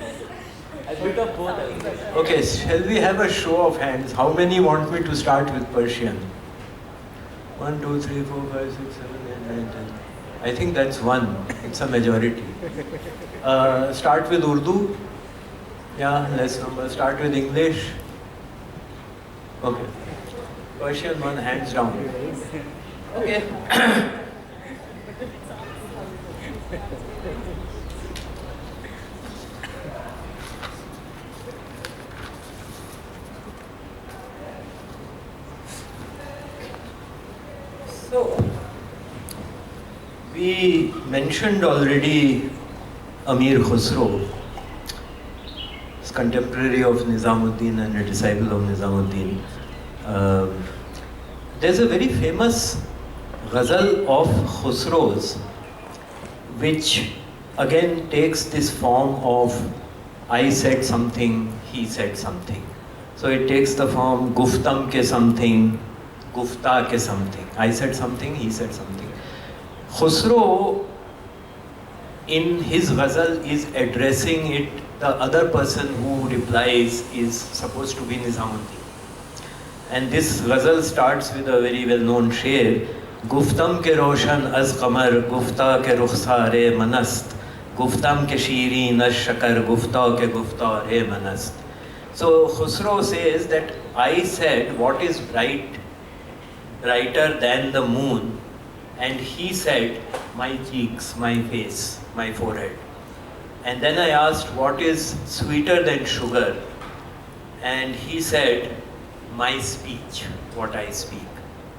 [SPEAKER 6] Okay, shall we have a show of hands? How many want me to start with Persian? 1, 2, 3, 4, 5, 6, 7, 8, 9, 10. I think that's one. It's a majority. Start with Urdu. Yeah, less number. Start with English. Okay. Persian one, hands down. Okay. So, we mentioned already Amir Khusro, contemporary of Nizamuddin and a disciple of Nizamuddin. There's a very famous ghazal of Khusro's, which again takes this form of I said something, he said something. So it takes the form guftam ke something, gufta ke something. I said something, he said something. Khusro in his ghazal is addressing it. The other person who replies is supposed to be Nizamuddin. And this ghazal starts with a very well-known sher. Guftam ke roshan az qamar, gufta ke rukhsare manast, guftam ke shirin az shakar, gufta ke guftare manast. So Khusro says that I said what is brighter than the moon, and he said my cheeks, my face, my forehead. And then I asked, what is sweeter than sugar? And he said, my speech, what I speak.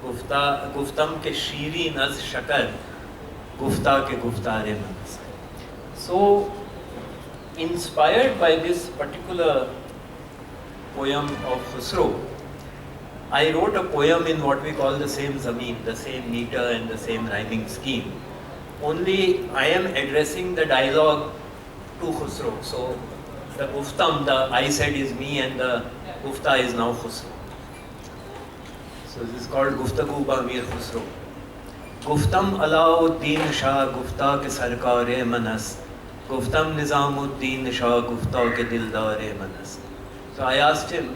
[SPEAKER 6] Guftam ke shirin az shakar, gufta ke guftare manas. So, inspired by this particular poem of Khusro, I wrote a poem in what we call the same zameen, the same meter and the same rhyming scheme. Only I am addressing the dialogue to Khusro. So the guftam, the I said is me, and the gufta is now Khusro. So this is called Guftagu ba Amir Khusro. Guftam Alauddin Shah Gufta ke sarkare manas, Guftam Nizamuddin Shah Gufta ke dildare manas. So I asked him,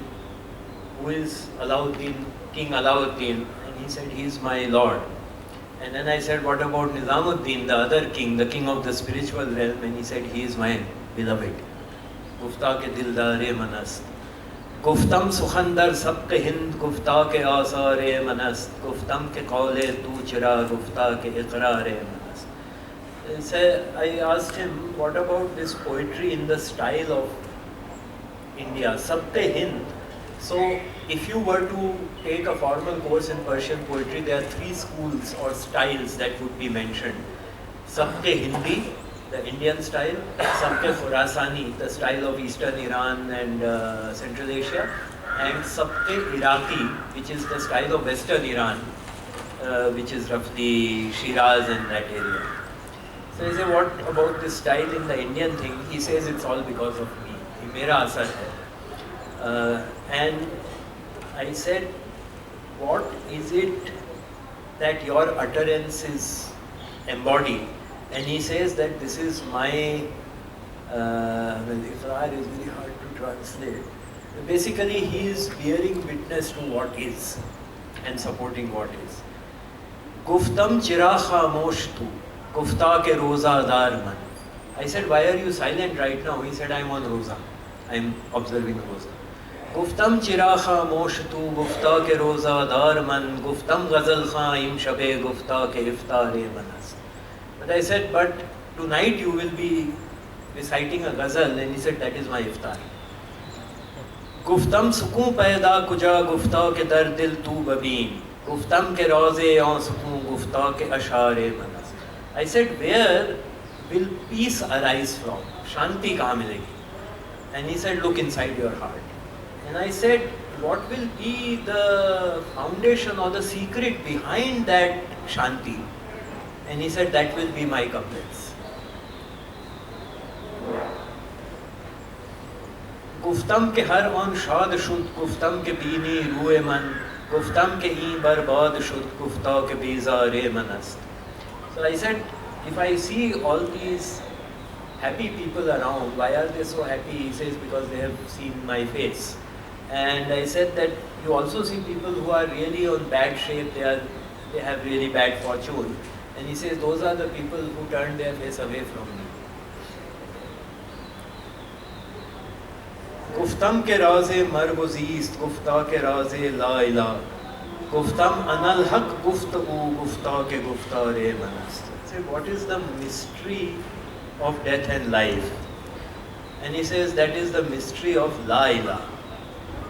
[SPEAKER 6] who is Alauddin, King Alauddin? And he said, he is my lord. And then I said, what about Nizamuddin, the other king, the king of the spiritual realm? And he said, he is my beloved. Gufta ke dildare manast. Guftam sukhandar sabke hind, gufta ke asare manast. Guftam ke qawle tu chira, gufta ke iqrare manast. So I asked him, what about this poetry in the style of India? Sabke hind. So, if you were to take a formal course in Persian poetry, there are three schools or styles that would be mentioned. Sabke Hindi, the Indian style, Sabke Khurasani, the style of Eastern Iran and Central Asia, and Sabke Iraqi, which is the style of Western Iran, which is roughly Shiraz and that area. So he said, what about this style in the Indian thing? He says it's all because of me. Mera asar hai. And I said, what is it that your utterance is embodied? And he says that this is my, well, Iqrar is very hard to translate. Basically, he is bearing witness to what is and supporting what is. Guftam chira khamosh tu, gufta ke roza dar man. I said, why are you silent right now? He said, I am on roza. I am observing roza. Guftam chira khamosh tu, gufta ke roza dar man, guftam ghazal khaim shabe, gufta ke iftare manas. But I said, but tonight you will be reciting a ghazal, and he said, that is my iftar. Guftam sukun paida kuja, gufta ke dar dil tu babeen, guftam ke roze on sukun, gufta ke ashare manas. I said, where will peace arise from? Shanti kahan milegi? And he said, look inside your heart. And I said, what will be the foundation or the secret behind that Shanti? And he said, that will be my couplets. Guftam ke har on shad shud, guftam ke bini ruhe man, guftam ke ee barbad shud, gufta ke bizare manast. So I said, if I see all these happy people around, why are they so happy? He says, because they have seen my face. And I said that you also see people who are really on bad shape, they have really bad fortune. And he says, those are the people who turn their face away from me. गुफ्तम के राज़े मरगुज़ीस्त गुफ्ता के राज़े ला इला गुफ्तम अनल हक गुफ्तगू गुफ्ता के गुफ्तारे मनस्त. So what is the mystery of death and life? And he says that is the mystery of la ilaha,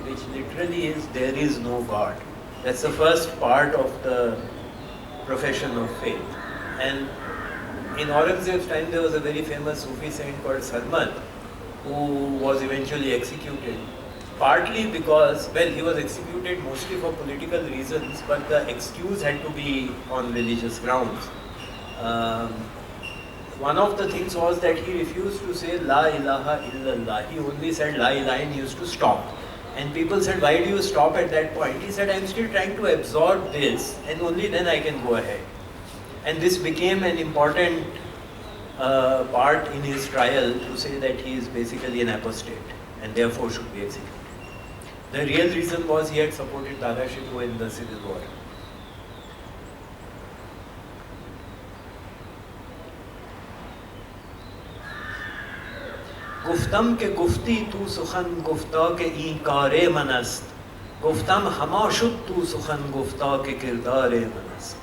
[SPEAKER 6] which literally is there is no God. That's the first part of the profession of faith. And in Aurangzeb's time there was a very famous Sufi saint called Sarmat, who was eventually executed. Partly because, well, he was executed mostly for political reasons, but the excuse had to be on religious grounds. One of the things was that he refused to say La ilaha illallah. He only said La ilaha and he used to stop. And people said, why do you stop at that point? He said, I am still trying to absorb this and only then I can go ahead. And this became an important part in his trial to say that he is basically an apostate and therefore should be executed. The real reason was he had supported Dada Shikoh in the civil war. गुफ्तम के गुफ्ती तू सुखन गुफ्ता के इंकारे मनस्त गुफ्तम हमाशुद तू सुखन गुफ्ता के किरदारे मनस्त.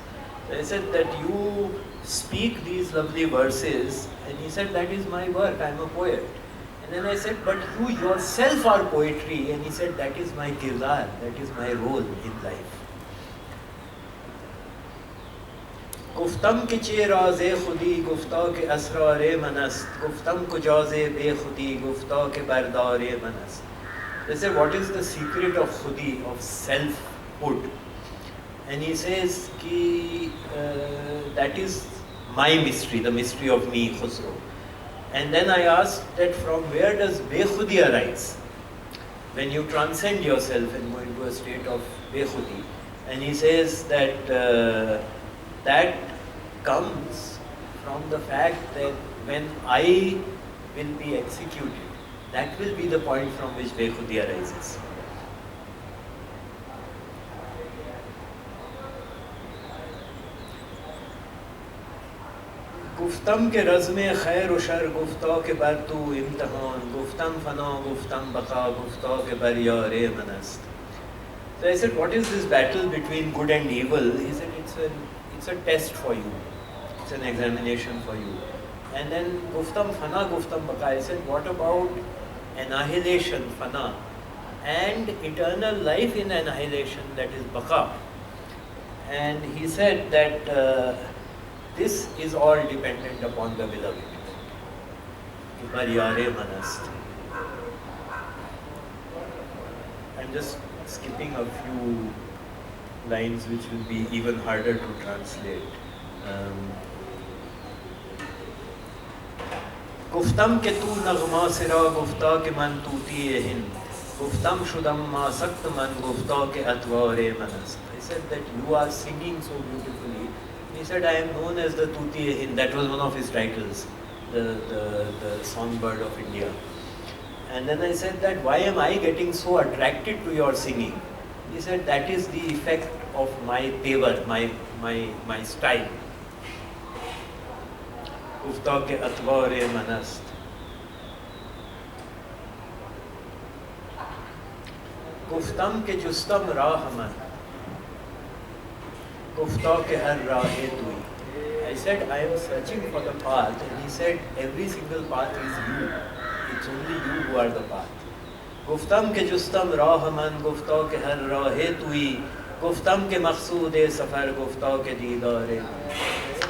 [SPEAKER 6] I said that you speak these lovely verses, and he said that is my work, I am a poet. And then I said, but you yourself are poetry, and he said that is my kirdar, that is my role in life. गुफ्तम के चे राज़े खुदी गुफ्ता के असरारे मनस्त गुफ्तम को जाज़े बेखुदी गुफ्ता के बरदारे मनस्त. They say, what is the secret of khudi, of selfhood? And he says ki, that is my mystery, the mystery of me, Khusro. And then I asked that from where does bekhudi arise? When you transcend yourself and go into a state of bekhudi. And he says that that comes from the fact that when I will be executed, that will be the point from which bekhudi arises. गुफ्तम के रज़्म खैर व sir Gupta के बर तू इम्तिहान गुफ्तम फना गुफ्तम बका गुफ्ता के बर यारे मनस्त. So I said, what is this battle between good and evil? He said, it's a test for you. It's an examination for you. And then guftam fana, guftam baka. I said, what about annihilation, fana, and eternal life in annihilation, that is baka? And he said that this is all dependent upon the beloved. I'm just skipping a few lines which will be even harder to translate. गुफ्तम के तू नगमा सिरा गुफ्ता के मन तूती हिंद गुफ्तम शुदम मा सक्त मन गुफ्ता के अतवारे मनस्त. I said that you are singing so beautifully. He said, I am known as the Tuti Hind. That was one of his titles, the songbird of India. And then I said that, why am I getting so attracted to your singing? He said, that is the effect of my tevar, my style. Gufta ke atware manast. Guftam ke justam rahaman. Gufta ke har rahe tui. I said, I am searching for the path. And he said, every single path is you. It's only you who are the path. Guftam ke justam rahaman, gufta ke har rahe tui, guftam ke maqsood-e safar, gufta ke deedar-e.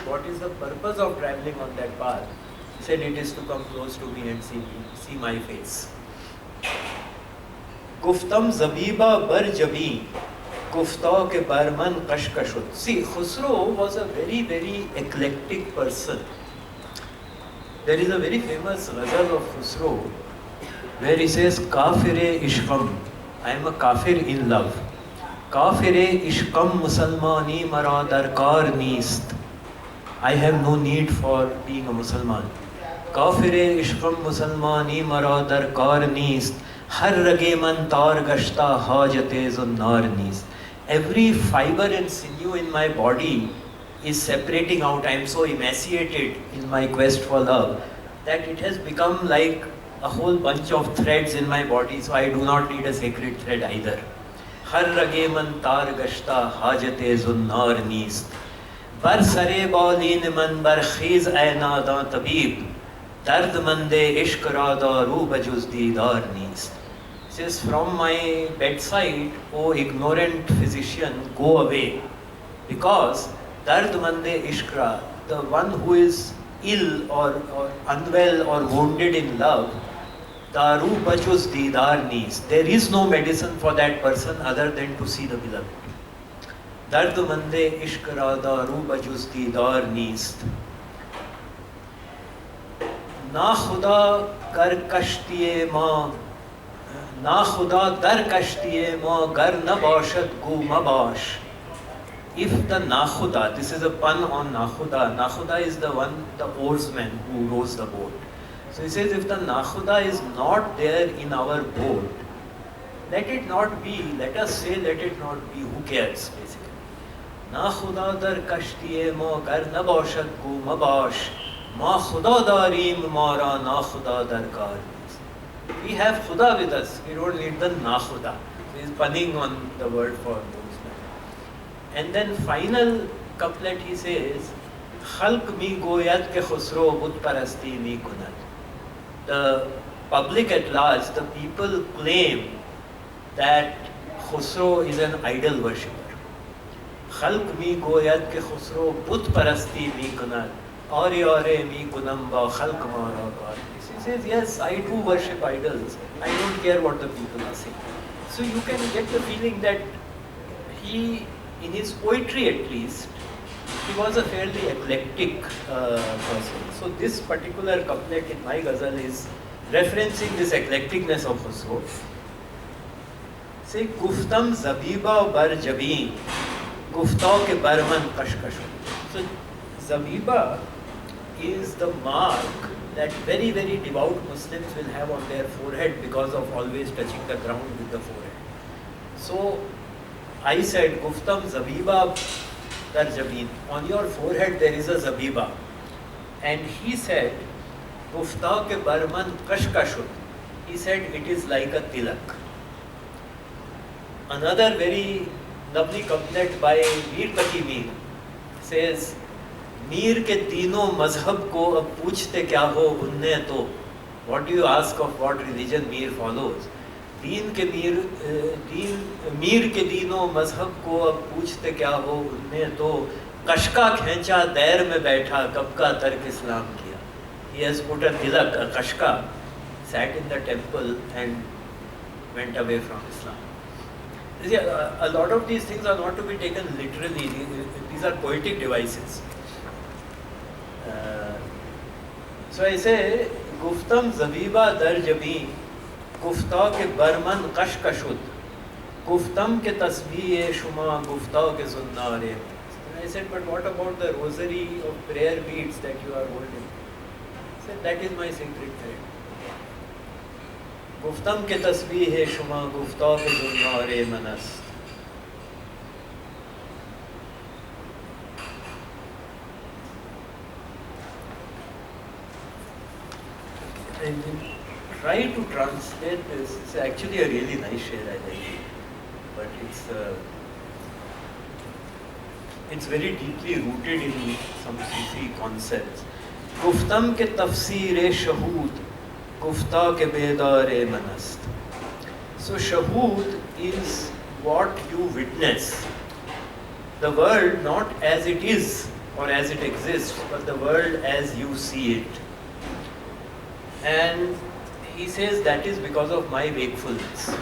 [SPEAKER 6] What is the purpose of traveling on that path? He said, it is to come close to me and see my face. Guftam zabiba bar jabi, gufta ke barman kashkashut. See, Khusro was a very, very eclectic person. There is a very famous ghazal of Khusro where he says, Kafire ishqam, I am a kafir in love. Kafire ishqam musalmani mara darkar neest. I have no need for being a Musalman. Kafire ishqam musalmani mara darkar neest. Har rage man tar gashta hajate zunnar neest. Every fiber and sinew in my body is separating out. I am so emaciated in my quest for love that it has become like a whole bunch of threads in my body, so I do not need a sacred thread either. Har rage man tar gashta hajate zunnar neest. Bar sare baulin man bar khiz aina da tabib. Dard mande ishq rada ru bajuz didar neest. Says, from my bedside, O ignorant physician, go away. Because dard mande ishqra, the one who is ill or unwell or wounded in love, daru bajuz didar needs. There is no medicine for that person other than to see the beloved. Dard mande ishqra daru bajuz didar needs. Na khuda kar kashtiye ma, na khuda dar kashtiye ma gar na bashad gu mabash. If the Nakhuda, this is a pun on Nakhuda is the one, the oarsman who rows the boat. So he says, if the Nakhuda is not there in our boat, let it not be, let us say let it not be, who cares basically. Nakhuda dar kashtiye ma gar nabashad gu mabash, ma khuda darim mara nakhuda dar kar. We have Khuda with us, we don't need the Nakhuda. So he's punning on the word for oarsman. And then final couplet he says, Khalq mi goyat ke khusro bud parasti mi kunat. The public at large, the people claim that Khusro is an idol worshipper. Khalq mi goyat ke khusro bud parasti mi kunat. Aure mi kunamba khalq mara kar. He says, yes, I do worship idols. I don't care what the people are saying. So you can get the feeling that he, in his poetry at least, he was a fairly eclectic person. So this particular couplet in my ghazal is referencing this eclecticness of Khusro. Say, Guftam Zabiba bar Jabeen, Gufta ke barman kashkashu. So Zabiba is the mark that very, very devout Muslims will have on their forehead because of always touching the ground with the forehead. So I said, Guftam Zabiba dar Jabeen. On your forehead there is a Zabiba. And he said, Gufta ke barman kashkashut. He said, it is like a tilak. Another very lovely couplet by Mir Taki Mir says, Mir ke tino mazhab ko ab पूछते क्या हो उनने तो. What do you ask of what religion Mir follows? दीन के मीर के दीनों मजहब को अब पूछते क्या हो उनने तो कशका खींचा दैर में बैठा कब का तर्क इस्लाम किया. He has put a tilak, a kashka, sat in the temple and went away from Islam. See, a lot of these things are not to be taken literally. These are poetic devices. So I say, Guftam Zabiba dar Jabeen, Gufta ke barman kashkashud, Guftam ke tasbih shuma, Gufta ke zunnare. I said, but what about the rosary of prayer beads that you are holding? I said, that is my sacred thread. Guftam ke tasbih shuma, Gufta ke zunnare manast. I will try to translate this. It's actually a really nice share, I like it. But it's very deeply rooted in some Sufi concepts. Guftam ke tafsir-e shahood, Gufta ke bedar-e manast. So shahood is what you witness. The world not as it is or as it exists, but the world as you see it. And he says that is because of my wakefulness.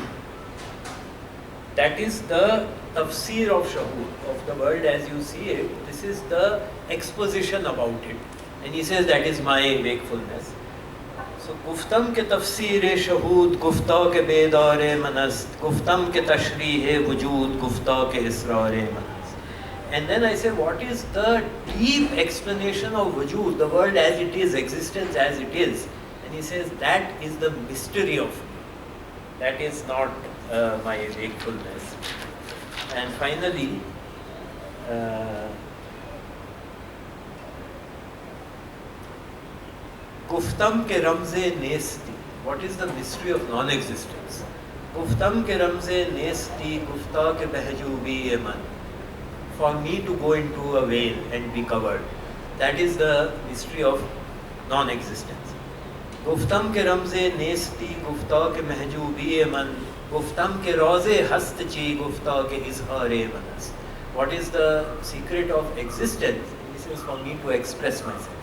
[SPEAKER 6] That is the tafsir of shahood, of the world as you see it. This is the exposition about it. And he says that is my wakefulness. So, Guftam ke tafsir-e shahood, Gufta ke bedar-e manast, Guftam ke tashreeh-e wujud, Gufta ke israr-e manast. And then I say, what is the deep explanation of wujud, the world as it is, existence as it is? He says that is the mystery of me. That is not my wakefulness. And finally, Guftam ke ramze nesti. What is the mystery of non-existence? Guftam ke ramze nesti gufta ke behjubi man. For me to go into a veil and be covered, that is the mystery of non-existence. Guftam ke ramze nesti gufta ke mehjubi man. Guftam ke roze hast chi gufta ke izhare manas. What is the secret of existence? This is for me to express myself.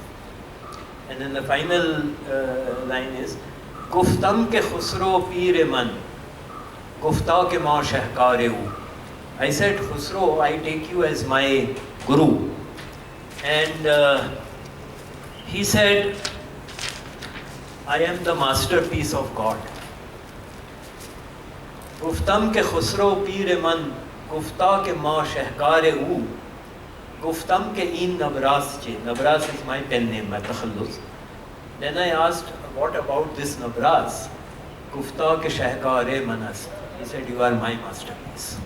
[SPEAKER 6] And then the final line is Guftam ke khusro peer man, gufta ke ma shahkare hu. I said, Khusro, I take you as my guru. And he said, I am the masterpiece of God. Guftam ke khusro peer man, gufta ke ma shahkare hu. Guftam ke in nabras che. Nabras is my pen name, my takhallus. Then I asked, what about this nabras? Gufta ke shahkare manas. He said, you are my masterpiece.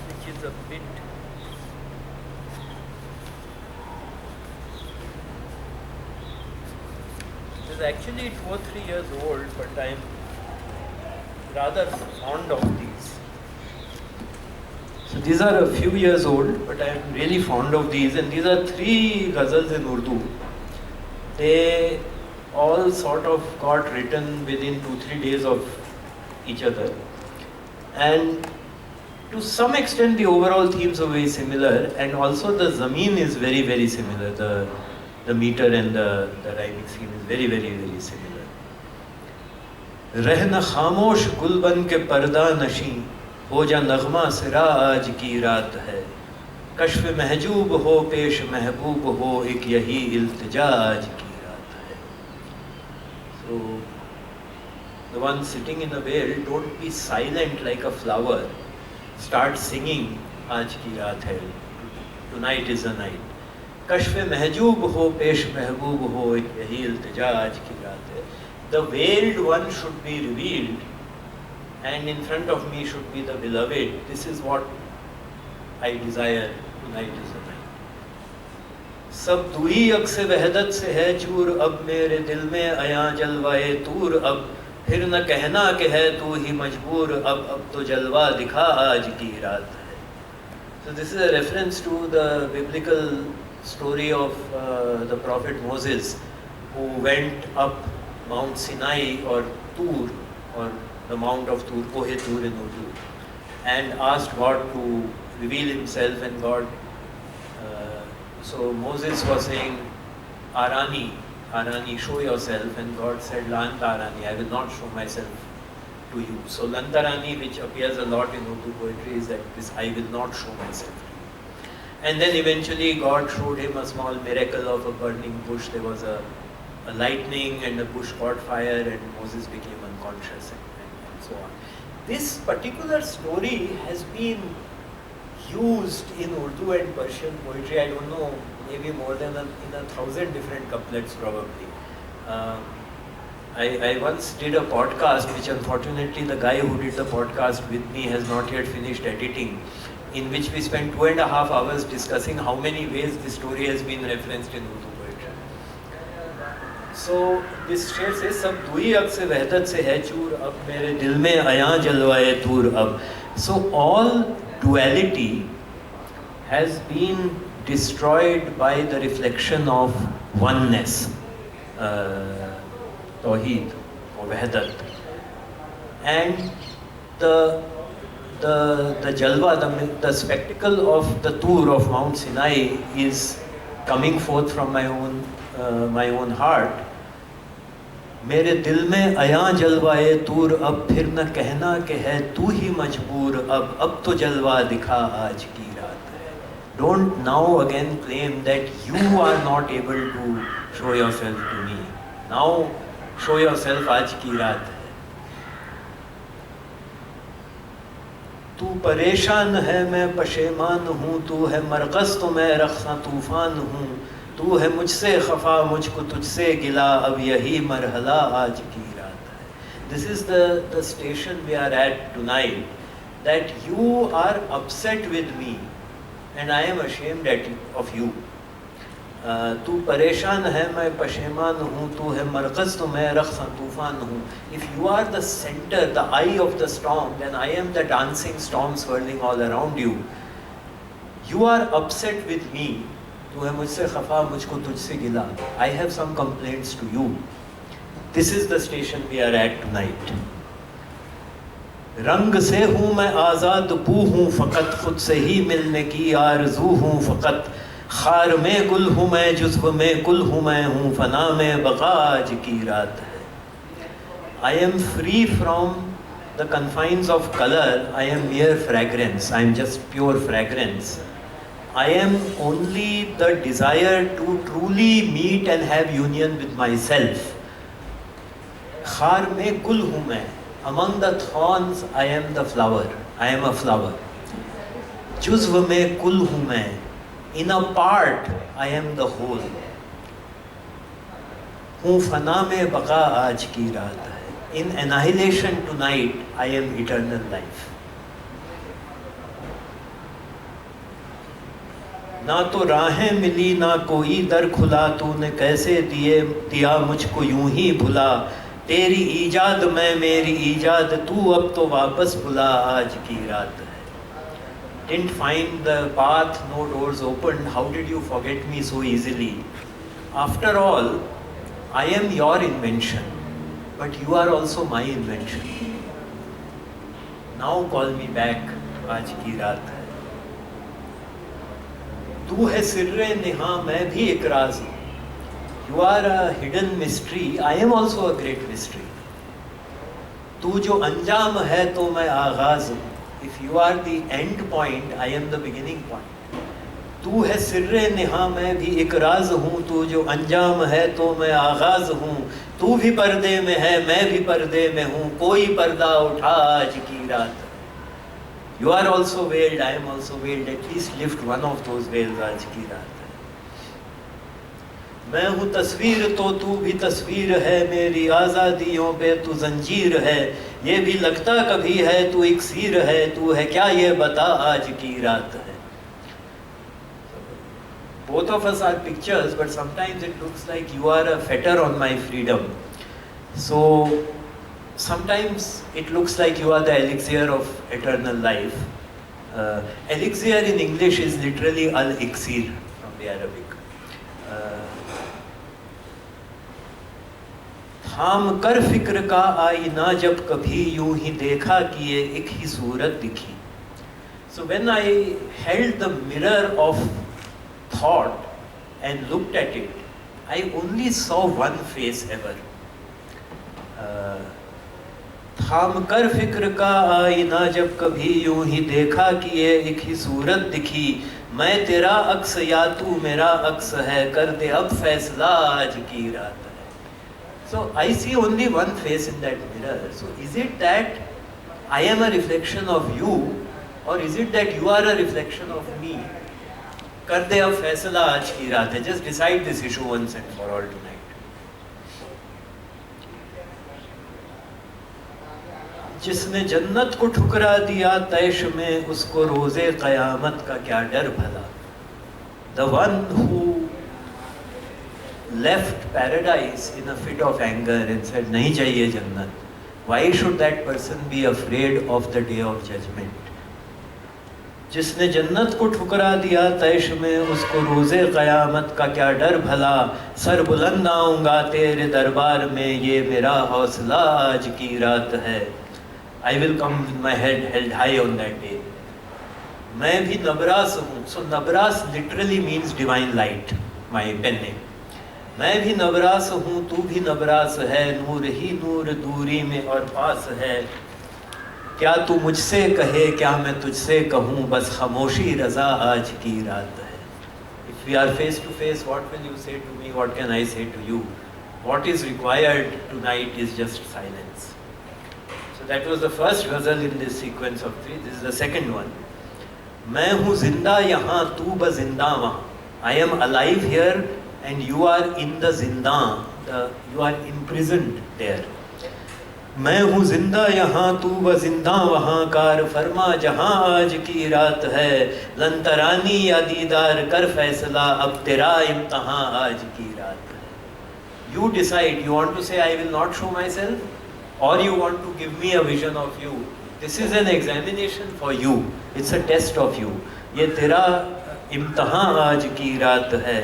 [SPEAKER 6] Which is a bit. It is actually 2 or 3 years old, but I am rather fond of these. So these are a few years old, but I am really fond of these, and these are 3 ghazals in Urdu. They all sort of got written within 2-3 days of each other, and to some extent the overall themes are very similar, and also the zameen is very, very similar. The meter and the rhyming scheme is very, very, very similar. रहना खामोश गुलबन के पर्दा नशी हो जा नगमा सिरा आज की रात है कश्फ महजूब हो पेश महबूब हो एक यही इल्तिजा आज की रात है. So the one sitting in a veil, don't be silent like a flower. Start singing आज की रात है. Tonight is the night. कश्फ Mahjub हो पेश महबूब हो एक यही इल्तिजा आज की रात है. The veiled one should be revealed, and in front of me should be the beloved. This is what I desire. Tonight is the night. सब दुई अक्स वहदत से है चूर अब मेरे दिल में आया जलवाए तूर अब फिर न कहना कि है तू ही मजबूर अब तो जलवा दिखा आज की रात है. So this is a reference to the biblical story of the prophet Moses, who went up Mount Sinai or Tur, or the Mount of Tur, Kohe Tur in Urdu, and asked God to reveal himself, and God, so Moses was saying, Arani, Arani, show yourself, and God said, Lantarani, I will not show myself to you. So Lantarani, which appears a lot in Urdu poetry, is that this, I will not show myself to you. And then eventually God showed him a small miracle of a burning bush. There was a lightning and the bush caught fire and Moses became unconscious and so on. This particular story has been used in Urdu and Persian poetry, I don't know, maybe more than in 1,000 different couplets probably. I once did a podcast, which unfortunately the guy who did the podcast with me has not yet finished editing, in which we spent 2.5 hours discussing how many ways this story has been referenced in Urdu poetry. So this शेर से सब दुई अक से वहदत से है चूर अब मेरे दिल में आया जलवाए तूर अब. So all duality has been destroyed by the reflection of oneness, Tawheed or Wahdat. And the Jalwa, the spectacle of the Tur of Mount Sinai is coming forth from my own heart. मेरे दिल में आया जलवाए तूर अब फिर न कहना कि है तू ही मजबूर अब तो जलवा दिखा आज की रात है. Don't now again claim that you are not able to show yourself to me. Now show yourself आज की रात है. तू परेशान है मैं पशेमान हूँ, तू है मरकज़ तो मैं रख्सा तूफ़ान हूँ, तू है मुझसे खफा मुझको तुझसे गिला, अब यही मरहला आज की रात है. This is the station we are at tonight, that you are upset with me and I am ashamed of you. तू परेशान है मैं पशेमान हूँ, तू है मरकज़ तो मैं रख्सा तूफ़ान हूँ. If you are the center, the eye of the storm, then I am the dancing storm swirling all around you. You are upset with me. तू है मुझसे खफा मुझको तुझसे गिला. I have some complaints to you. This is the station we are at tonight. रंग से हूँ मैं आज़ाद पू हूँ फ़कत, खुद से ही मिलने की आरज़ू हूँ फ़कत. खार में गुल हूँ मैं, जुज़्व में कुल हूँ मैं हूँ, फ़ना में बक़ा आज की रात है. I am free from the confines of color. I am mere fragrance. I am just pure fragrance. I am only the desire to truly meet and have union with myself. खार में गुल हूँ मैं. Among the thorns, I am the flower. I am a flower. जुज़्व में कुल हूँ मैं. In a part, I am the whole. हूँ फना में बका आज की रात है. In annihilation tonight, I am eternal life. ना तो राहें मिली ना कोई दर खुला, तूने कैसे दिया मुझको यूं ही भुला. तेरी ईजाद मैं मेरी ईजाद तू, अब तो वापस बुला आज की रात है. Didn't find the path, no doors opened. How did you forget me so easily? After all, I am your invention, but you are also my invention. Now call me back, आज की रात है. तू है सिर्रे निहा मैं भी एक राज हूँ. You are a hidden mystery. I am also a great mystery. तू जो अंजाम है तो मैं आगाज हूँ. If you are the end point, I am the beginning point. तू है सिर्रे निहा मैं भी एक राज हूँ, तू जो अंजाम है तो मैं आगाज हूँ. तू भी पर्दे में है मैं भी पर्दे में हूँ, कोई पर्दा उठा आज की रात. You are also veiled, I am also veiled. At least lift one of those veils आज की रात. मैं हूँ तस्वीर तो तू भी तस्वीर है, मेरी आज़ादियों पे तू जंजीर है. ये भी लगता कभी है तू इक्सीर है, तू है क्या ये बता आज की रात है. Both of us are pictures, but sometimes it looks like you are a fetter on my freedom. So sometimes it looks like you are the elixir of eternal life. Elixir in English is literally al-iksir from the Arabic. थाम कर फिक्र का आईना जब कभी यूं ही देखा कि ये एक ही सूरत दिखी. So when I held the mirror of thought and looked at it, I only saw one face ever. थाम कर फिक्र का आईना जब कभी यूं ही देखा कि ये एक ही सूरत दिखी. मैं तेरा अक्स या तू मेरा अक्स है, कर दे अब फैसला आज की रात. So I see only one face in that mirror. So is it that I am a reflection of you, or is it that you are a reflection of me? कर दे अब फैसला आज की रात है. Just decide this issue once and for all tonight. जिसने जन्नत को ठुकरा दिया तैश में, उसको रोज़े क़यामत का क्या डर भला. The one who left paradise in a fit of anger and said नहीं चाहिए जन्नत. Why should that person be afraid of the day of judgment? जिसने जन्नत को ठुकरा दिया तैश में, उसको रोज़े क़यामत का क्या डर भला. सर बुलंद आऊँगा तेरे दरबार में, ये मेरा हौसला आज की रात है. I will come with my head held high on that day. मैं भी नबरास हूँ. So नबरास literally means divine light, my pen name. मैं भी नबरास हूँ तू भी नबरास है, नूर ही नूर दूरी में और पास है. क्या तू मुझसे कहे क्या मैं तुझसे कहूँ, बस खामोशी रज़ा आज की रात है. If we are face to face, what will you say to me? What can I say to you? What is required tonight is just silence. So So that was the first ghazal in this sequence of three. This is the second one. मैं हूँ जिंदा यहाँ तू बजिंदा वहाँ. I am alive here and you are in the zindan. You are imprisoned there. मैं हूँ जिंदा यहाँ तू बजिंदा वहाँ कार फरमा जहाँ आज की रात है लंतरानी या दीदार कर फैसला अब तेरा इम्तहां आज की रात है. You decide. You want to say I will not show myself, or you want to give me a vision of you. This is an examination for you. It's a test of you. ये तेरा इम्तहां आज की रात है.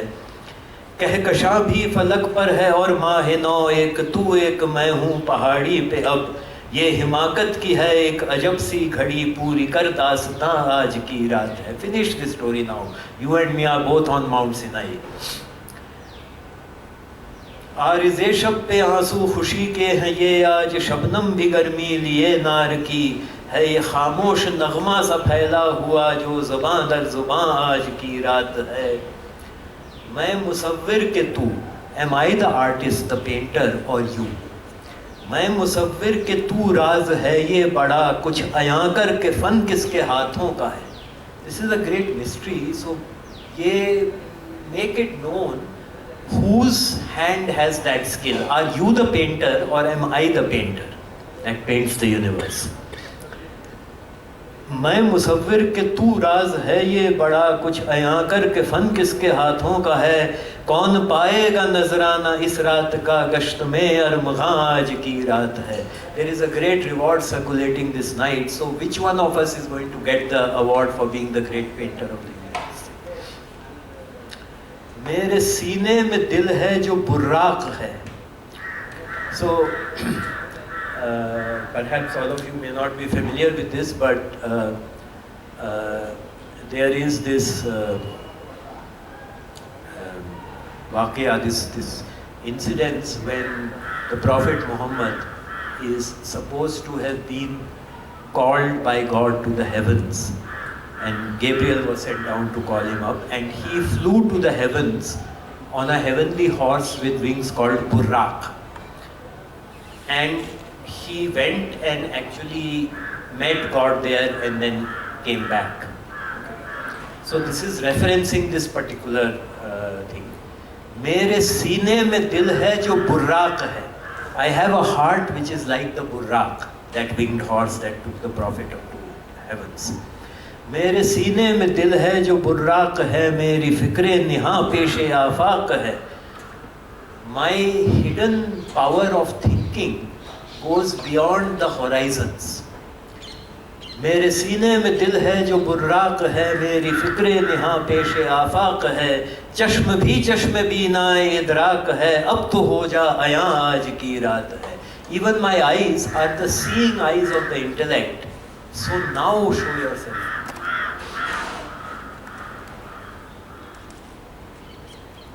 [SPEAKER 6] कहकशा भी फलक पर है और माह नौ एक तू एक मैं हूँ पहाड़ी पे अब. ये हिमाकत की है एक अजब सी घड़ी पूरी कर दास्तां आज की रात है. Finish this story now. You and me are both on Mount Sinai. आरिज़े शब पे आंसू खुशी के हैं ये आज शबनम भी गर्मी लिए नार की है. ये खामोश नगमा सा फैला हुआ जो ज़ुबां दर ज़ुबां आज की रात है. मैं मुसव्विर के तू. Am I the artist, the painter, or you? मैं मुसव्विर के तू राज है ये बड़ा कुछ अयां कर के फन किसके हाथों का है. This is a great mystery. So ये make it known whose hand has that skill. Are you the painter or am I the painter that paints the universe? मैं मुसव्विर के तू राज है ये बड़ा कुछ अयां कर के फन किसके हाथों का है. कौन पाएगा नजराना इस रात का गश्त में अरमग़ां आज की रात है. There is a great reward circulating this night. So which one of us is going to get the award for being the great painter of the universe? मेरे सीने में दिल है जो बुर्राक है. So perhaps all of you may not be familiar with this, but there is this waqia, this incidents when the Prophet Muhammad is supposed to have been called by God to the heavens, and Gabriel was sent down to call him up, and he flew to the heavens on a heavenly horse with wings called Burraq. And he went and actually met God there and then came back. So this is referencing this particular thing. मेरे सीने में दिल है जो बुर्राक है. I have a heart which is like the burraq, that winged horse that took the Prophet up to heavens. मेरे सीने में दिल है जो बुर्राक है, मेरी फिक्रे निहा पेशे आफाक है. My hidden power of thinking goes beyond the horizons. मेरे सीने में दिल है जो बुर्राक है, मेरी फिक्रे निहा पेशे आफाक है. चश्म भी चश्म बीनाए इदराक है, अब तो हो जा अयां आज की रात है. Even my eyes are the seeing eyes of the intellect. So now show yourself.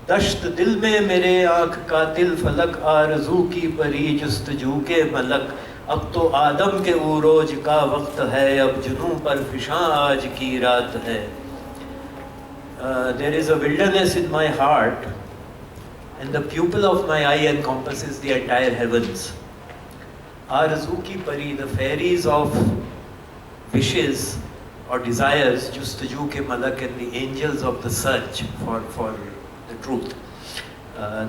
[SPEAKER 6] दश्त दिल में मेरे आँख का दिल फलक आरज़ू की परी जुस्तजू के मलक. अब तो आदम के उरोज का वक्त है, अब जुनूं पर फिशां आज की रात है. There is a wilderness in my heart, and the pupil of my eye encompasses the entire heavens. Arzu ki pari, the fairies of wishes or desires, justaju ke malak, and the angels of the search for the truth.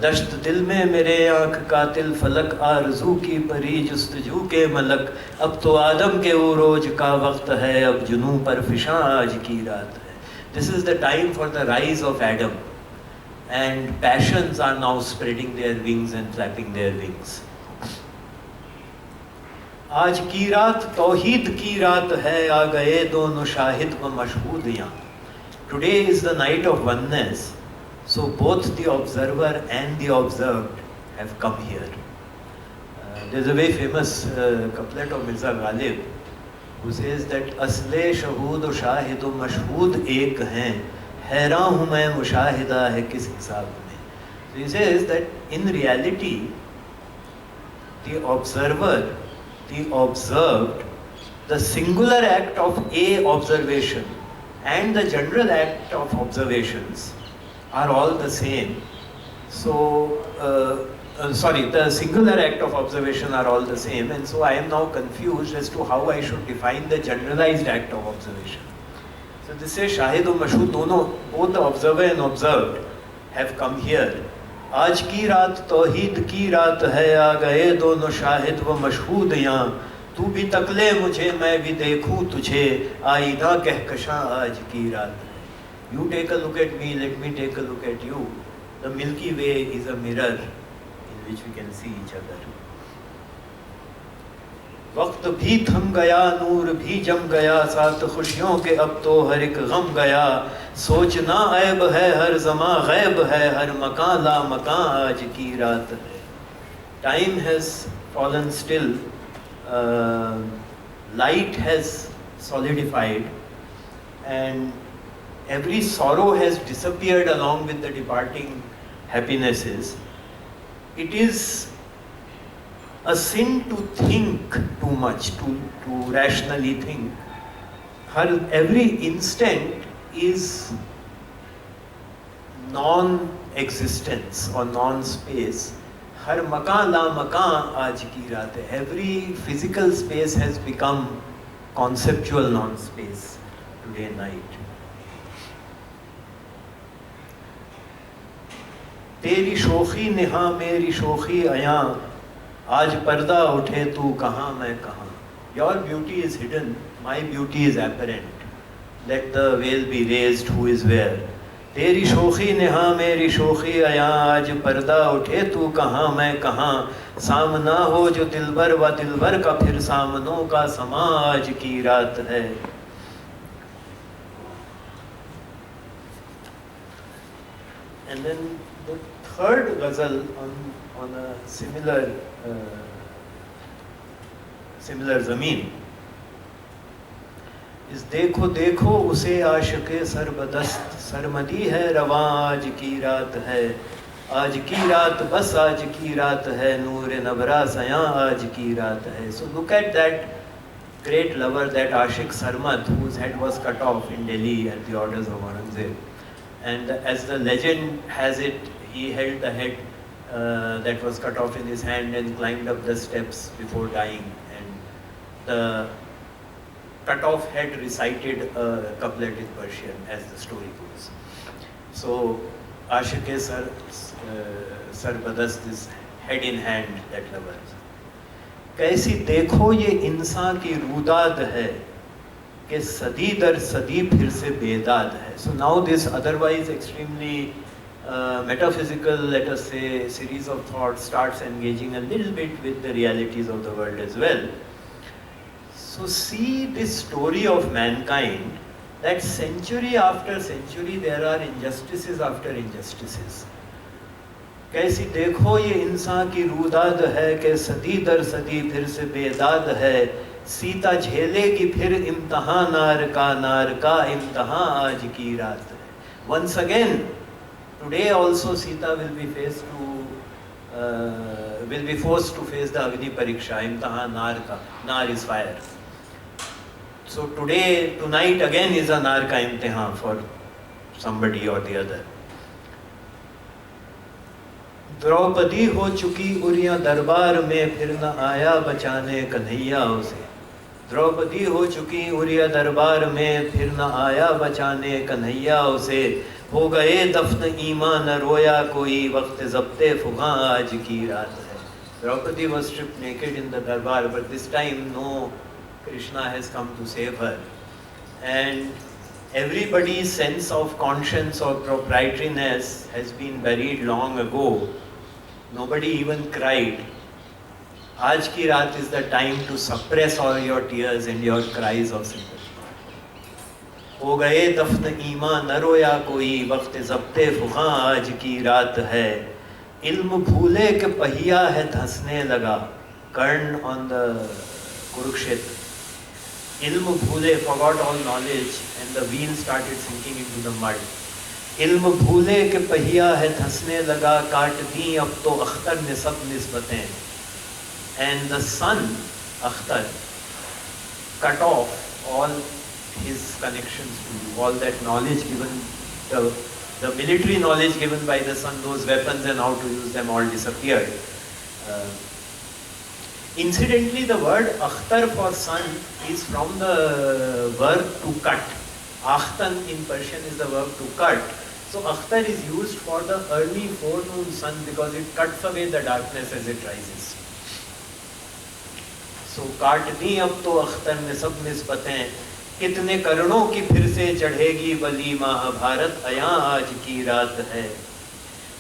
[SPEAKER 6] दश्त दिल में मेरे आँख का तिल फलक आरज़ू की परी जुस्तजू के मलक. अब तो आदम के उरोज का वक्त है, अब जुनूं पर फिशां आज की रात है. This is the time for the rise of Adam, and passions are now spreading their wings and flapping their wings. आज की रात तौहीद की रात है, आ गए दोनों शाहिद व मशहूद यहाँ. Today is the night of oneness. So both the observer and the observed have come here. There's a very famous couplet of Mirza Ghalib who says that असले शहूद व शाहिद व मशहूद एक हैं, हैरान हूँ मैं मुशाहिदा है किस हिसाब में. So he says that in reality the observer, the observed, the singular act of a observation and the general act of observations are all the same. So the singular act of observation are all the same, and so I am now confused as to how I should define the generalized act of observation. So this says Shahid and Mashhud dono, both the observer and observed have come here. आज की रात तौहीद की रात है, आ गए दोनों शाहिद व मशहूद यहाँ, तू भी तकले मुझे मैं भी देखूं तुझे, आईना कहकशां आज की रात है. You take a look at me, let me take a look at you. The Milky Way is a mirror in which we can see each other. वक्त भी थम गया, नूर भी जम गया, साथ खुशियों के अब तो हर एक गम गया. सोचना ऐब है हर ज़मा गैब है, हर मकान ला मकान आज की रात है. Time has fallen still, light has solidified, and every sorrow has disappeared along with the departing happinesses. It is a sin to think too much, to rationally think. Every instant is non-existence or non-space. Har makan la makan aaj ki raat hai. Every physical space has become conceptual non-space today night. तेरी शोखी निहा मेरी शोखी अयां, आज पर्दा उठे तू कहाँ मैं कहाँ. Your beauty is hidden, my beauty is apparent. Let the veil be raised, who is where. तेरी शोखी निहा मेरी शोखी अयां, आज पर्दा उठे तू कहाँ मैं कहाँ. सामना हो जो दिलबर व दिलबर का, फिर सामनों का समा आज की रात है. And then the third ghazal on a similar ज़मीन is देखो देखो उसे आशिक़े सरबदस्त, सरमदी है रवां आज की रात है. आज की रात बस आज की रात है, नूर नबरा सयां आज की रात है. So look at that great lover, that Ashik Sarmad, whose head was cut off in Delhi at the orders of Aurangzeb. And as the legend has it, he held the head that was cut off in his hand and climbed up the steps before dying. And the cut off head recited a couplet in Persian, as the story goes. So Ashik Sarbadast is head in hand, that lover. कैसी देखो ये इंसान की रूदाद है, कि सदी दर सदी फिर से बेदाद है. So now this otherwise extremely metaphysical, let us say, series of thoughts starts engaging a little bit with the realities of the world as well. So see this story of mankind, that century after century there are injustices after injustices. कैसी देखो ये इंसान की रूदाद है, कि सदी दर सदी फिर से बेदाद है. सीता झेलेगी फिर इम्तहान नार का इम्तहान आज की रात है. Once again, today also Sita will be forced to face the Agni Pariksha, imtahan nar ka. Nar is fire. So tonight again is a nar ka imtihan for somebody or the other. Draupadi हो चुकी urea दरबार में, फिर न आया बचाने कन्हैया उसे. द्रौपदी हो चुकी उरिया दरबार में, फिर न आया बचाने कन्हैया उसे. हो गए दफन ईमान न रोया कोई, वक्त ज़ब्ते फुगा आज की रात है. Draupadi was stripped naked in the darbar, but this time no Krishna has come to save her. And everybody's sense of conscience or proprietariness has been buried long ago. Nobody even cried. Aaj ki raat is the time to suppress all your tears and your cries of sympathy. हो गए दफन ईमान न रोया कोई, वक्त ज़ब्ते फुक़ा आज की रात है. इल्म भूले के पहिया है धंसने लगा. Kern on the Kurukshetra. Ilm bhule, forgot all knowledge, and the wheel started sinking into the mud. इल्म भूले के पहिया है धंसने लगा, काट दी अब तो अख्तर ने सब निस्बतें. And the son, Akhtar, cut off all his connections to you, all that knowledge given the The military knowledge given by the son, those weapons and how to use them all disappeared. Incidentally, the word akhtar for sun is from the verb to cut. Akhtan in Persian is the verb to cut. So akhtar is used for the early forenoon sun because it cuts away the darkness as it rises. So काटनी अब तो अख्तर में सब निस्बतें, कितने करणों की फिर से चढ़ेगी बली महाभारत, अयां आज की रात है।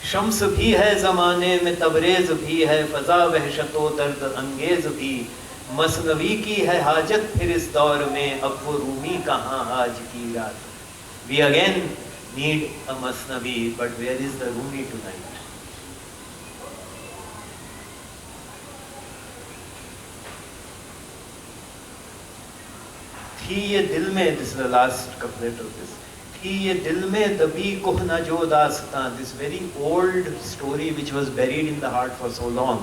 [SPEAKER 6] शम्स भी है ज़माने में तबरेज़ भी है, फ़ज़ा वहशतो दर्द अंगेज़ भी, मसनवी की है हाजत फिर इस दौर में, अब वो रूमी कहाँ आज की रात। We again need a Masnavi, but where is the Rumi tonight? थी ये दिल में, this is the last couplet of this, थी ये दिल में दबी कुह न जो दास्तां, this very old story which was buried in the heart for so long.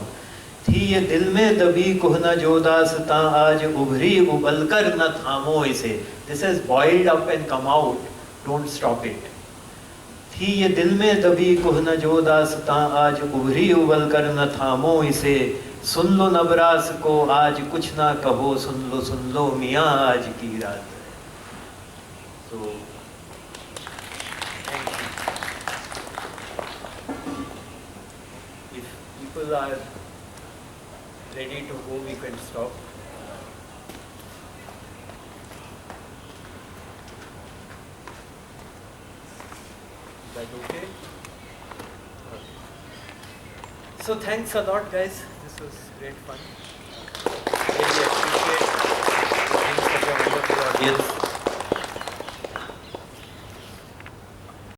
[SPEAKER 6] थी ये दिल में दबी कुह न जो दास्तां, आज उभरी उबल कर न थामो इसे. This has boiled up and come out, don't stop it. थी ये दिल में दबी कुह न जो दास्तां, आज उभरी उबल कर न थामो इसे. सुन लो नबरास को आज कुछ ना कहो, सुन लो मियाँ आज की रात. So, thank you. If people are ready to go, we can stop. Is that okay? So thanks a lot, guys. This was great fun. Really appreciate being such a wonderful audience.